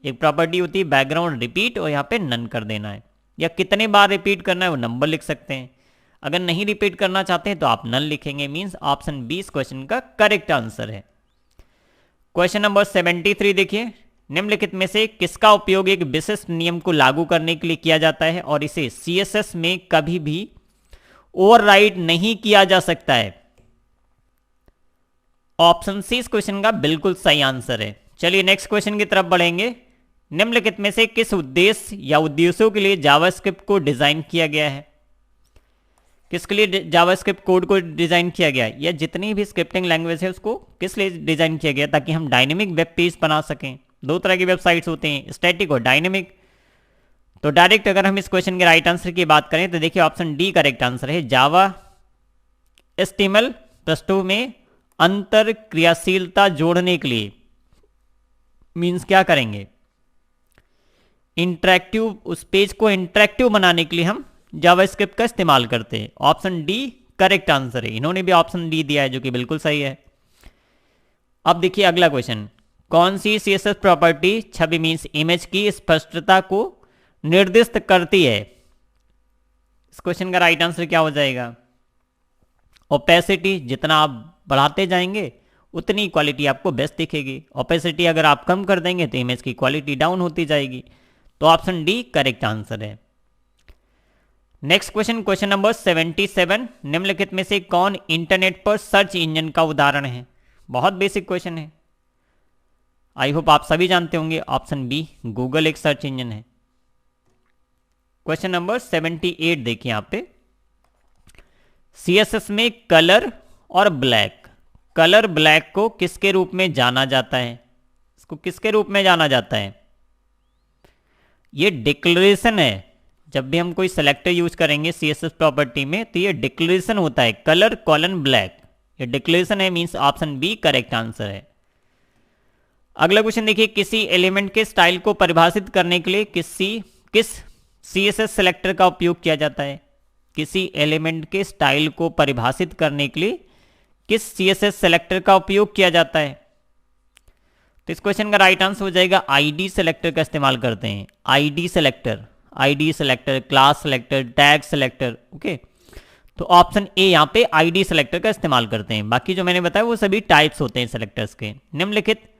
एक प्रॉपर्टी होती है बैकग्राउंड रिपीट, और यहाँ पे नन कर देना है। या कितने बार रिपीट करना है वो नंबर लिख सकते हैं। अगर नहीं रिपीट करना चाहते हैं तो आप नन लिखेंगे। मींस ऑप्शन बी इस क्वेश्चन का करेक्ट आंसर है। क्वेश्चन नंबर 73 देखिए, निम्नलिखित में से किसका उपयोग एक विशिष्ट नियम को लागू करने के लिए किया जाता है और इसे सीएसएस में कभी भी ओवरराइड नहीं किया जा सकता है? ऑप्शन सी इस क्वेश्चन का बिल्कुल सही आंसर है। चलिए नेक्स्ट क्वेश्चन की तरफ बढ़ेंगे। निम्नलिखित में से किस उद्देश्य या उद्देश्यों के लिए जावास्क्रिप्ट को डिजाइन किया गया है? किसके लिए जावास्क्रिप्ट कोड को डिजाइन किया गया है, या जितनी भी स्क्रिप्टिंग लैंग्वेज है उसको किस लिए डिजाइन किया गया? ताकि हम डायनेमिक वेब पेज बना सकें। 2 तरह की वेबसाइट्स होते हैं, स्टैटिक और डायनेमिक। तो डायरेक्ट अगर हम इस क्वेश्चन के राइट आंसर की बात करें तो देखिए ऑप्शन डी करेक्ट आंसर है। जावा एचटीएमएल पृष्ठों में अंतर क्रियाशीलता जोड़ने के लिए मीन्स क्या करेंगे, इंटरेक्टिव, उस पेज को इंटरेक्टिव बनाने के लिए हम जावास्क्रिप्ट का इस्तेमाल करते हैं। ऑप्शन डी करेक्ट आंसर है। इन्होंने भी ऑप्शन डी दिया है जो कि बिल्कुल सही है। अब देखिए अगला क्वेश्चन, कौन सी सीएसएस प्रॉपर्टी छवि मीन्स इमेज की स्पष्टता को निर्दिष्ट करती है? इस क्वेश्चन का राइट आंसर क्या हो जाएगा? ओपेसिटी, जितना आप बढ़ाते जाएंगे उतनी क्वालिटी आपको बेस्ट दिखेगी। ओपेसिटी अगर आप कम कर देंगे तो इमेज की क्वालिटी डाउन होती जाएगी। तो ऑप्शन डी करेक्ट आंसर है। नेक्स्ट क्वेश्चन, क्वेश्चन नंबर 77, निम्नलिखित में से कौन इंटरनेट पर सर्च इंजन का उदाहरण है? बहुत बेसिक क्वेश्चन है, आई होप आप सभी जानते होंगे। ऑप्शन बी गूगल एक सर्च इंजन है। क्वेश्चन नंबर 78 देखिए यहां पे, सीएसएस में कलर और ब्लैक, कलर ब्लैक को किसके रूप में जाना जाता है? इसको किसके रूप में जाना जाता है? ये डिक्लेरेशन है। जब भी हम कोई सेलेक्टर यूज करेंगे सीएसएस प्रॉपर्टी में तो ये डिक्लेरेशन होता है, कलर कॉलन ब्लैक, ये डिक्लेरेशन है, means option B correct answer है। अगला क्वेश्चन देखिए, किसी एलिमेंट के स्टाइल को परिभाषित करने के लिए किस सीएसएस सेलेक्टर का उपयोग किया जाता है? किसी एलिमेंट के स्टाइल को परिभाषित करने के लिए किस सीएसएस सेलेक्टर का उपयोग किया जाता है? तो इस क्वेश्चन का राइट आंसर हो जाएगा आईडी सेलेक्टर का इस्तेमाल करते हैं। ID selector, class selector, tag selector, okay. तो ऑप्शन ए यहाँ पे आईडी सेलेक्टर का इस्तेमाल करते हैं। बाकी जो मैंने बताया वो सभी टाइप्स होते हैं सेलेक्टर्स के। निम्नलिखित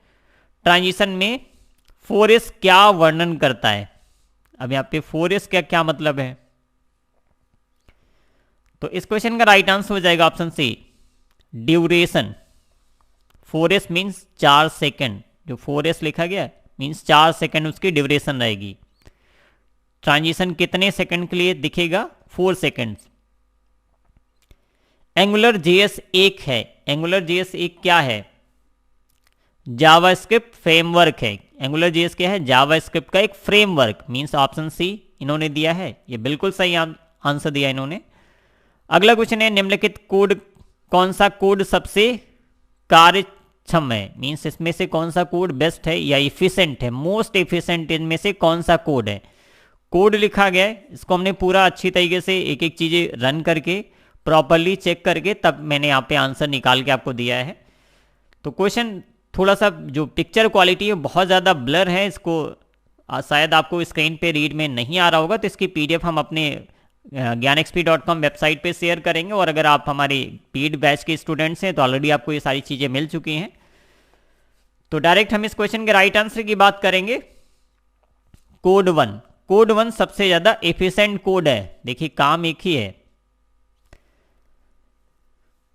ट्रांजिशन में 4S क्या वर्णन करता है? अब यहाँ पे 4S क्या क्या मतलब है? तो इस क्वेश्चन का राइट आंसर हो जाएगा option C duration. 4S means 4 second, जो 4S लिखा गया मीन्स 4 सेकेंड उसकी ड्यूरेशन रहेगी। ट्रांजिशन कितने सेकंड के लिए दिखेगा? 4 सेकंड्स। एंगुलर जेएस एक है, एंगुलर जेएस एक क्या है? जावास्क्रिप्ट फ्रेमवर्क है। एंगुलर जेएस क्या है? जावास्क्रिप्ट का एक फ्रेमवर्क, मींस ऑप्शन सी इन्होंने दिया है, ये बिल्कुल सही आंसर दिया इन्होंने। अगला क्वेश्चन है, निम्नलिखित कोड कौन सा कोड सबसे कार्यक्षम है? मींस इसमें से कौन सा कोड बेस्ट है या इफिशिएंट है, मोस्ट इफिशिएंट इनमें से कौन सा कोड है? कोड लिखा गया है, इसको हमने पूरा अच्छी तरीके से एक एक चीजें रन करके प्रॉपरली चेक करके तब मैंने यहाँ पे आंसर निकाल के आपको दिया है। तो क्वेश्चन थोड़ा सा जो पिक्चर क्वालिटी है बहुत ज़्यादा ब्लर है, इसको शायद आपको स्क्रीन पे रीड में नहीं आ रहा होगा, तो इसकी पीडीएफ हम अपने gyanxp.com वेबसाइट पे शेयर करेंगे। और अगर आप हमारे पेड बैच के स्टूडेंट्स हैं तो ऑलरेडी आपको ये सारी चीज़ें मिल चुकी हैं। तो डायरेक्ट हम इस क्वेश्चन के राइट आंसर की बात करेंगे। कोड 1, कोड 1 सबसे ज़्यादा एफिशिएंट कोड है। देखिए काम एक ही है,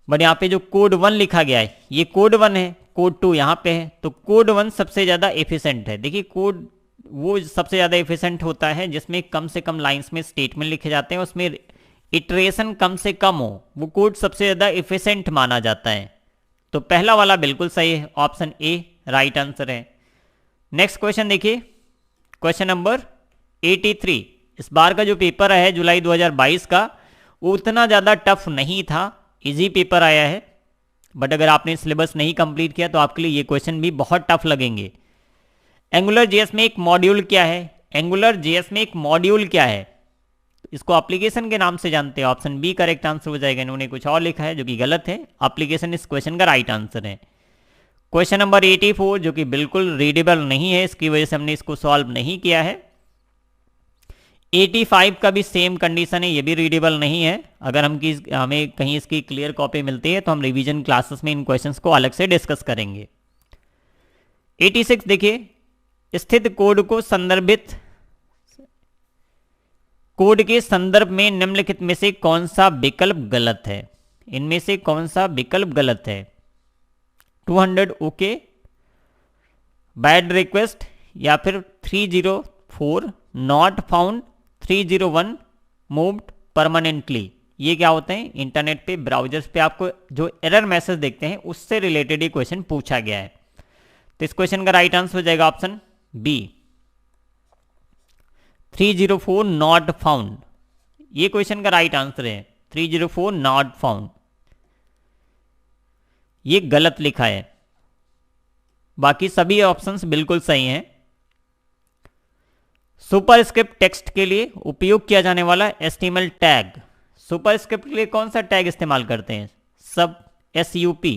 बट यहाँ पे जो कोड 1 लिखा गया है ये कोड 1 है, कोड 2 यहाँ पे है, तो कोड 1 सबसे ज़्यादा एफिशिएंट है। देखिए कोड वो सबसे ज़्यादा एफिशिएंट होता है जिसमें कम से कम लाइंस में स्टेटमेंट लिखे जाते हैं, उसमें इटरेशन कम से कम हो, वो कोड सबसे ज़्यादा एफिशिएंट माना जाता है। तो पहला वाला बिल्कुल सही है, ऑप्शन ए राइट आंसर है। नेक्स्ट क्वेश्चन देखिए, क्वेश्चन नंबर 83। इस बार का जो पेपर है जुलाई 2022 का वो उतना ज़्यादा टफ नहीं था, इजी पेपर आया है, बट अगर आपने सिलेबस नहीं कंप्लीट किया तो आपके लिए ये क्वेश्चन भी बहुत टफ लगेंगे। एंगुलर जेएस में एक मॉड्यूल क्या है? एंगुलर जेएस में एक मॉड्यूल क्या है? इसको एप्लीकेशन के नाम से जानते हैं, ऑप्शन बी करेक्ट आंसर हो जाएगा। इन्होंने कुछ और लिखा है जो कि गलत है, एप्लीकेशन इस क्वेश्चन का राइट आंसर है। क्वेश्चन नंबर 84 जो कि बिल्कुल रीडेबल नहीं है, इसकी वजह से हमने इसको सॉल्व नहीं किया है। 85 का भी सेम कंडीशन है, ये भी रीडेबल नहीं है। अगर हमें कहीं इसकी क्लियर कॉपी मिलती है तो हम रिवीजन क्लासेस में इन क्वेश्चंस को अलग से डिस्कस करेंगे। 86 देखिए, स्थित कोड को संदर्भित कोड के संदर्भ में निम्नलिखित में से कौन सा विकल्प गलत है? इनमें से कौन सा विकल्प गलत है? 200 ओके, बैड रिक्वेस्ट, या फिर 304 नॉट फाउंड, 301 मूव्ड परमानेंटली। ये क्या होते हैं? इंटरनेट पे ब्राउजर्स पे आपको जो एरर मैसेज देखते हैं उससे रिलेटेड ये क्वेश्चन पूछा गया है। तो इस क्वेश्चन का राइट आंसर हो जाएगा ऑप्शन बी 304 नॉट फाउंड। ये क्वेश्चन का राइट आंसर है 304 नॉट फाउंड, ये गलत लिखा है। बाकी सभी ऑप्शंस बिल्कुल सही हैं। सुपरस्क्रिप्ट टेक्स्ट के लिए उपयोग किया जाने वाला HTML टैग, सुपरस्क्रिप्ट के लिए कौन सा टैग इस्तेमाल करते हैं? सब SUP,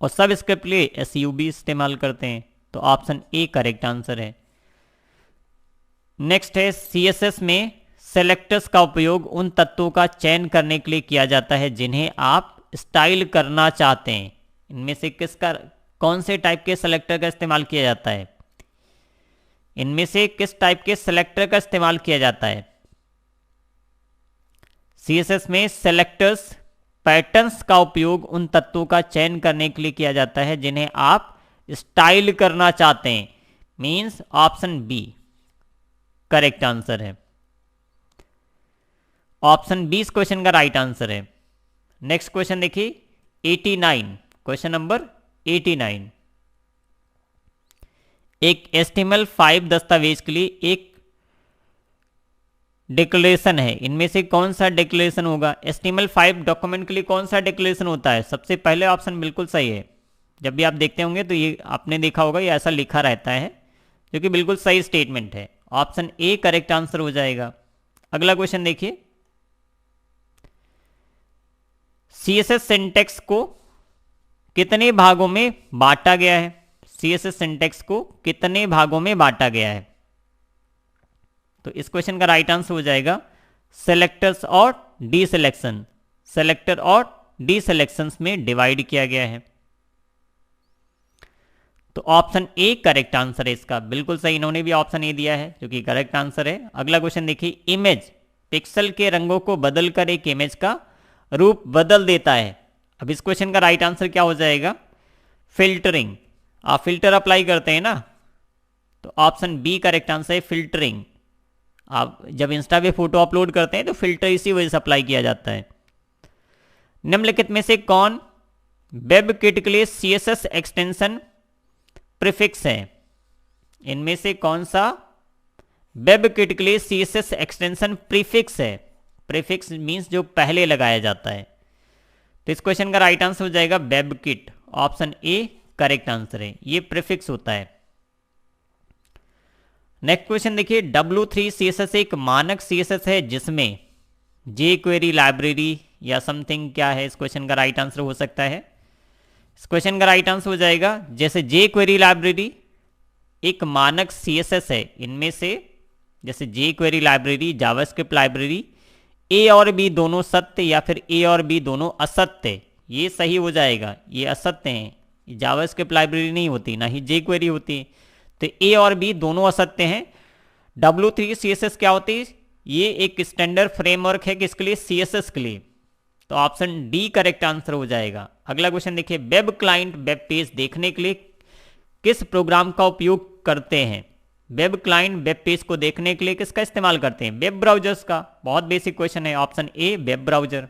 और सब स्क्रिप्ट के लिए SUB इस्तेमाल करते हैं। तो ऑप्शन ए करेक्ट आंसर है। नेक्स्ट है, CSS में सेलेक्टर्स का उपयोग उन तत्वों का चयन करने के लिए किया जाता है जिन्हें आप स्टाइल करना चाहते हैं। इनमें से किसका, कौन से टाइप के सेलेक्टर का इस्तेमाल किया जाता है? इनमें से किस टाइप के सेलेक्टर का इस्तेमाल किया जाता है? सीएसएस में सेलेक्टर्स पैटर्न्स का उपयोग उन तत्वों का चयन करने के लिए किया जाता है जिन्हें आप स्टाइल करना चाहते हैं। Means option B correct answer है। ऑप्शन बी इस क्वेश्चन का राइट आंसर है। नेक्स्ट क्वेश्चन देखिए 89, क्वेश्चन नंबर 89। एक HTML5 दस्तावेज के लिए एक डिक्लेरेशन है, इनमें से कौन सा डिक्लेरेशन होगा? HTML5 डॉक्यूमेंट के लिए कौन सा डिक्लेरेशन होता है? सबसे पहले ऑप्शन बिल्कुल सही है। जब भी आप देखते होंगे तो ये आपने देखा होगा, ये ऐसा लिखा रहता है, जो कि बिल्कुल सही स्टेटमेंट है। ऑप्शन ए करेक्ट आंसर हो जाएगा। अगला क्वेश्चन देखिए, CSS सिंटैक्स को कितने भागों में बांटा गया है? CSS सिंटैक्स को कितने भागों में बांटा गया है? तो इस क्वेश्चन का राइट आंसर हो जाएगा सेलेक्टर्स और डी सिलेक्शन। सेलेक्टर और डी सिलेक्शंस में डिवाइड किया गया है। तो ऑप्शन ए करेक्ट आंसर है इसका, बिल्कुल सही। इन्होंने भी ऑप्शन ए दिया है जो कि करेक्ट आंसर है। अगला क्वेश्चन देखिए, इमेज पिक्सल के रंगों को बदलकर एक इमेज का रूप बदल देता है। अब इस क्वेश्चन का राइट आंसर क्या हो जाएगा? फिल्टरिंग। आप फिल्टर अप्लाई करते हैं ना, तो ऑप्शन बी करेक्ट आंसर है फिल्टरिंग। आप जब इंस्टा पे फोटो अपलोड करते हैं तो फिल्टर इसी वजह से अप्लाई किया जाता है। निम्नलिखित में से कौन वेब किट के लिए CSS एक्सटेंशन प्रीफिक्स है? इनमें से कौन सा वेब किट के लिए CSS एक्सटेंशन प्रीफिक्स है? प्रीफिक्स मींस जो पहले लगाया जाता है। तो इस क्वेश्चन का राइट आंसर हो जाएगा web kit. Option A correct answer है, ये प्रीफिक्स होता है। नेक्स्ट क्वेश्चन देखिए, W3 CSS एक मानक CSS है जिसमें jQuery लाइब्रेरी या समथिंग क्या है? इस क्वेश्चन का राइट आंसर हो सकता है। इस क्वेश्चन का राइट आंसर हो जाएगा, जैसे jQuery लाइब्रेरी एक मानक CSS है, इनमें से जैसे jQuery लाइब्रेरी, जावास्क्रिप्ट लाइब्रेरी, ए और बी दोनों सत्य या फिर ए और बी दोनों असत्य, ये सही हो जाएगा। ये असत्य हैं, जावास्क्रिप्ट लाइब्रेरी नहीं होती, ना ही jQuery होती, तो ए और बी दोनों असत्य हैं। W3 CSS क्या होती है? ये एक स्टैंडर्ड फ्रेमवर्क है किसके लिए? CSS के लिए। तो ऑप्शन डी करेक्ट आंसर हो जाएगा। अगला क्वेश्चन देखिए, वेब क्लाइंट वेब पेज देखने के लिए किस प्रोग्राम का उपयोग करते हैं? वेब क्लाइंट वेब पेज को देखने के लिए किसका इस्तेमाल करते हैं? वेब ब्राउजर्स का। बहुत बेसिक क्वेश्चन है, option A web browser.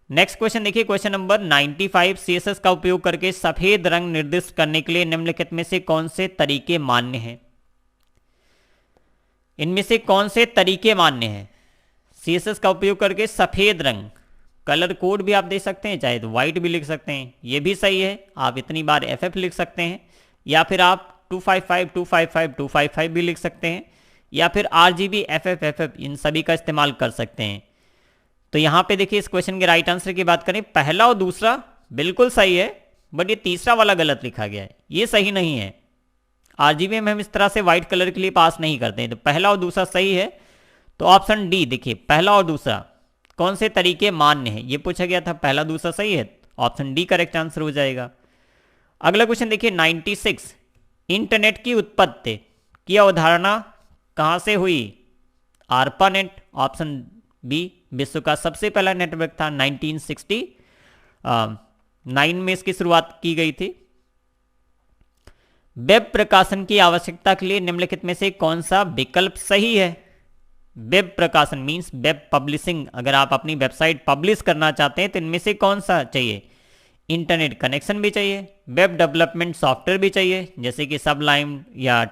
Next question देखिए, क्वेश्चन नंबर 95। CSS का उपयोग करके सफेद रंग निर्दिष्ट करने के लिए निम्नलिखित में से कौन से तरीके मान्य हैं? इनमें से कौन से तरीके मान्य हैं? CSS का उपयोग करके सफेद रंग, कलर कोड भी आप दे सकते हैं, चाहे तो व्हाइट भी लिख सकते हैं, ये भी सही है। आप इतनी बार FF लिख सकते हैं, या फिर आप 255 255 255 भी लिख सकते हैं, या फिर RGB FF इन सभी का इस्तेमाल कर सकते हैं। तो यहाँ पे देखिए, इस क्वेश्चन के राइट आंसर की बात करें, पहला और दूसरा बिल्कुल सही है, बट ये तीसरा वाला गलत लिखा गया है, ये सही नहीं है। RGB में हम इस तरह से व्हाइट कलर के लिए पास नहीं करते हैं, तो पहला और दूसरा सही है। तो ऑप्शन डी देखिए, पहला और दूसरा कौन से तरीके मान्य है, ये पूछा गया था, पहला दूसरा सही है, ऑप्शन डी करेक्ट आंसर हो जाएगा। अगला क्वेश्चन देखिए 96। इंटरनेट की उत्पत्ति की अवधारणा कहाँ से हुई? ARPANET। ऑप्शन बी विश्व का सबसे पहला नेटवर्क था, 1969 में इसकी शुरुआत की गई थी। वेब प्रकाशन की आवश्यकता के लिए निम्नलिखित में से कौन सा विकल्प सही है? वेब प्रकाशन मींस वेब पब्लिशिंग, अगर आप अपनी वेबसाइट पब्लिश करना चाहते हैं तो इनमें से कौन सा चाहिए? इंटरनेट कनेक्शन भी चाहिए, वेब डेवलपमेंट सॉफ्टवेयर भी चाहिए, जैसे कि सबलाइम या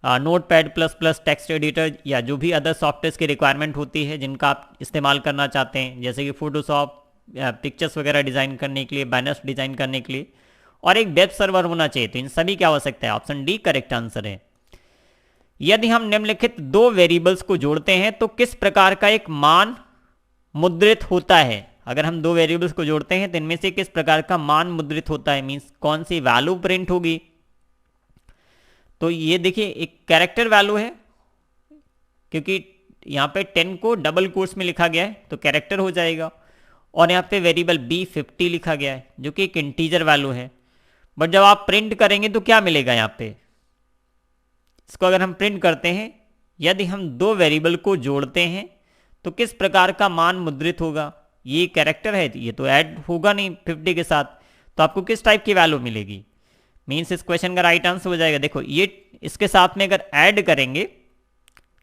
notepad plus plus text editor, या जो भी अदर सॉफ्टवेयर की रिक्वायरमेंट होती है जिनका आप इस्तेमाल करना चाहते हैं, जैसे कि फोटोशॉप, पिक्चर्स वगैरह डिज़ाइन करने के लिए, बैनर्स डिज़ाइन करने के लिए, और एक वेब सर्वर होना चाहिए। तो इन सभी की आवश्यकता है, ऑप्शन डी करेक्ट आंसर है। यदि हम निम्नलिखित दो वेरिएबल्स को जोड़ते हैं तो किस प्रकार का एक मान मुद्रित होता है? अगर हम दो वेरिएबल्स को जोड़ते हैं तो इनमें से किस प्रकार का मान मुद्रित होता है, मींस कौन सी वैल्यू प्रिंट होगी? तो ये देखिए, एक कैरेक्टर वैल्यू है, क्योंकि यहाँ पे 10 को डबल कोट्स में लिखा गया है तो कैरेक्टर हो जाएगा, और यहाँ पे वेरिएबल बी 50 लिखा गया है जो कि एक इंटीजर वैल्यू है। बट जब आप प्रिंट करेंगे तो क्या मिलेगा यहाँ पे, इसको अगर हम प्रिंट करते हैं, यदि हम दो वेरिएबल को जोड़ते हैं तो किस प्रकार का मान मुद्रित होगा, ये कैरेक्टर है, ये तो ऐड होगा नहीं 50 के साथ, तो आपको किस टाइप की वैल्यू मिलेगी, मीन्स इस क्वेश्चन का राइट आंसर हो जाएगा। देखो ये इसके साथ में अगर ऐड करेंगे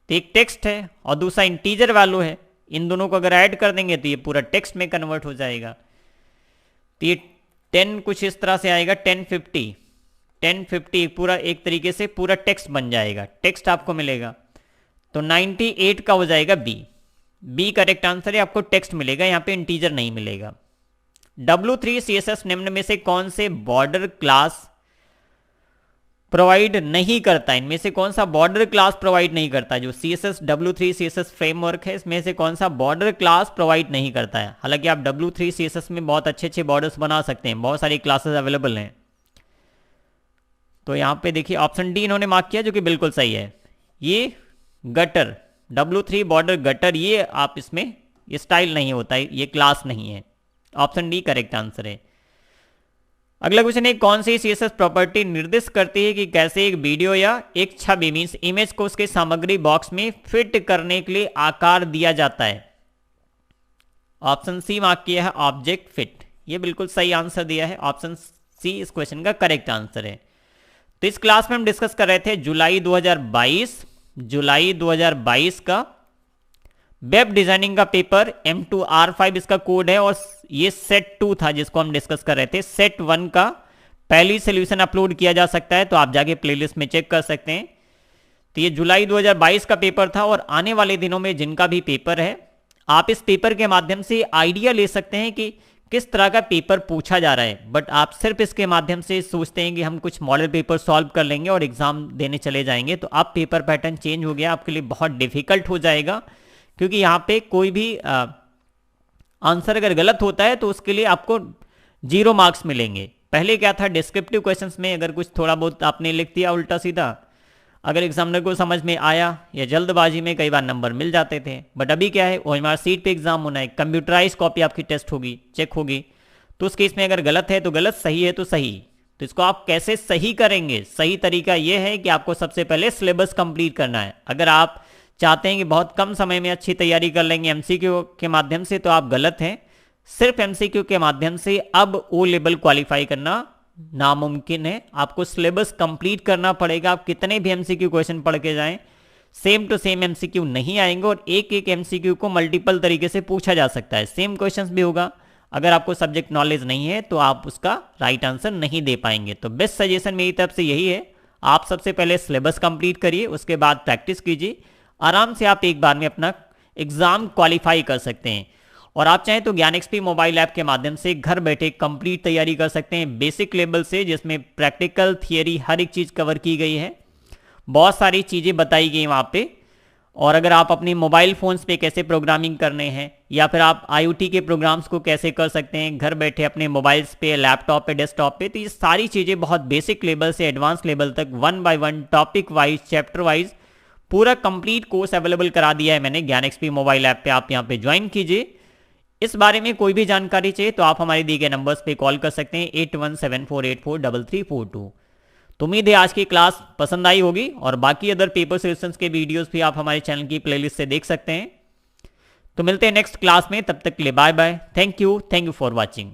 तो एक टेक्स्ट है और दूसरा इंटीजर वैल्यू है, इन दोनों को अगर ऐड कर देंगे तो ये पूरा टेक्स्ट में कन्वर्ट हो जाएगा। तो ये 10 कुछ इस तरह से आएगा, 1050 पूरा एक तरीके से पूरा टेक्स्ट बन जाएगा, टेक्स्ट आपको मिलेगा। तो 98 का हो जाएगा बी करेक्ट आंसर है, आपको टेक्स्ट मिलेगा, यहाँ पे इंटीजर नहीं मिलेगा। W3 CSS निम्न में से कौन से बॉर्डर क्लास प्रोवाइड नहीं करता है, इनमें से कौन सा बॉर्डर क्लास प्रोवाइड नहीं करता है, जो CSS W3 CSS फ्रेमवर्क है इसमें से कौन सा बॉर्डर क्लास प्रोवाइड नहीं करता है। हालांकि आप W3 CSS में बहुत अच्छे अच्छे बॉर्डर्स बना सकते हैं, बहुत सारी क्लासेस अवेलेबल हैं। तो यहाँ पे देखिए ऑप्शन डी इन्होंने मार्क किया जो कि बिल्कुल सही है। ये गटर W3 बॉर्डर गटर, ये आप इसमें ये स्टाइल नहीं होता है, ये क्लास नहीं है, ऑप्शन डी करेक्ट आंसर है। अगला क्वेश्चन है, कौन सी CSS प्रॉपर्टी निर्दिष्ट करती है कि कैसे एक वीडियो या एक छवि मीन्स इमेज को उसके सामग्री बॉक्स में फिट करने के लिए आकार दिया जाता है। ऑप्शन सी मार्क किया है ऑब्जेक्ट फिट, ये बिल्कुल सही आंसर दिया है, ऑप्शन सी इस क्वेश्चन का करेक्ट आंसर है। तो इस क्लास में हम डिस्कस कर रहे थे जुलाई 2022 का वेब डिजाइनिंग का पेपर M2R5 इसका कोड है, और ये सेट 2 था जिसको हम डिस्कस कर रहे थे। सेट 1 का पहली सोल्यूशन अपलोड किया जा सकता है, तो आप जाके प्लेलिस्ट में चेक कर सकते हैं। तो ये जुलाई 2022 का पेपर था, और आने वाले दिनों में जिनका भी पेपर है, आप इस पेपर के माध्यम से आइडिया ले सकते हैं कि किस तरह का पेपर पूछा जा रहा है। बट आप सिर्फ इसके माध्यम से सोचते हैं कि हम कुछ मॉडल पेपर सॉल्व कर लेंगे और एग्जाम देने चले जाएंगे, तो अब पेपर पैटर्न चेंज हो गया, आपके लिए बहुत डिफिकल्ट हो जाएगा, क्योंकि यहाँ पे कोई भी आंसर अगर गलत होता है तो उसके लिए आपको 0 मार्क्स मिलेंगे। पहले क्या था, डिस्क्रिप्टिव क्वेश्चंस में अगर कुछ थोड़ा बहुत आपने लिख दिया उल्टा सीधा, अगर एग्जामिनर को समझ में आया या जल्दबाजी में कई बार नंबर मिल जाते थे। बट अभी क्या है, OMR सीट पे एग्जाम होना है, कंप्यूटराइज कॉपी आपकी टेस्ट होगी, चेक होगी, तो उस केस में अगर गलत है तो गलत, सही है तो सही। तो इसको आप कैसे सही करेंगे, सही तरीका यह है कि आपको सबसे पहले सिलेबस कंप्लीट करना है। अगर आप चाहते हैं कि बहुत कम समय में अच्छी तैयारी कर लेंगे MCQ के माध्यम से, तो आप गलत हैं। सिर्फ MCQ के माध्यम से अब O लेवल क्वालिफाई करना नामुमकिन है, आपको सिलेबस कंप्लीट करना पड़ेगा। आप कितने भी MCQ क्वेश्चन पढ़ के जाएं, सेम टू सेम MCQ नहीं आएंगे, और एक एक MCQ को मल्टीपल तरीके से पूछा जा सकता है, सेम क्वेश्चंस भी होगा। अगर आपको सब्जेक्ट नॉलेज नहीं है तो आप उसका राइट आंसर नहीं दे पाएंगे। तो बेस्ट सजेशन मेरी तरफ से यही है, आप सबसे पहले सिलेबस कंप्लीट करिए, उसके बाद प्रैक्टिस कीजिए, आराम से आप एक बार में अपना एग्जाम क्वालिफाई कर सकते हैं। और आप चाहें तो ज्ञान XP मोबाइल ऐप के माध्यम से घर बैठे कंप्लीट तैयारी कर सकते हैं, बेसिक लेवल से, जिसमें प्रैक्टिकल थियरी हर एक चीज़ कवर की गई है, बहुत सारी चीज़ें बताई गई वहाँ पे। और अगर आप अपने मोबाइल फ़ोन्स पे कैसे प्रोग्रामिंग करने हैं, या फिर आप IoT के प्रोग्राम्स को कैसे कर सकते हैं घर बैठे अपने मोबाइल्स पे, लैपटॉप पे, डेस्कटॉप पे, तो ये सारी चीज़ें बहुत बेसिक लेवल से एडवांस लेवल तक 1 by 1 topic wise, chapter wise पूरा कंप्लीट कोर्स अवेलेबल करा दिया है मैंने ज्ञान XP मोबाइल ऐप पे। आप यहाँ पे ज्वाइन कीजिए। इस बारे में कोई भी जानकारी चाहिए तो आप हमारे दिए गए नंबर्स पे कॉल कर सकते हैं 8174843342। तो उम्मीद है आज की क्लास पसंद आई होगी, और बाकी अदर पेपर सोल्यूशंस के वीडियोस भी आप हमारे चैनल की प्लेलिस्ट से देख सकते हैं। तो मिलते हैं नेक्स्ट क्लास में, तब तक के लिए bye bye, thank you for watching.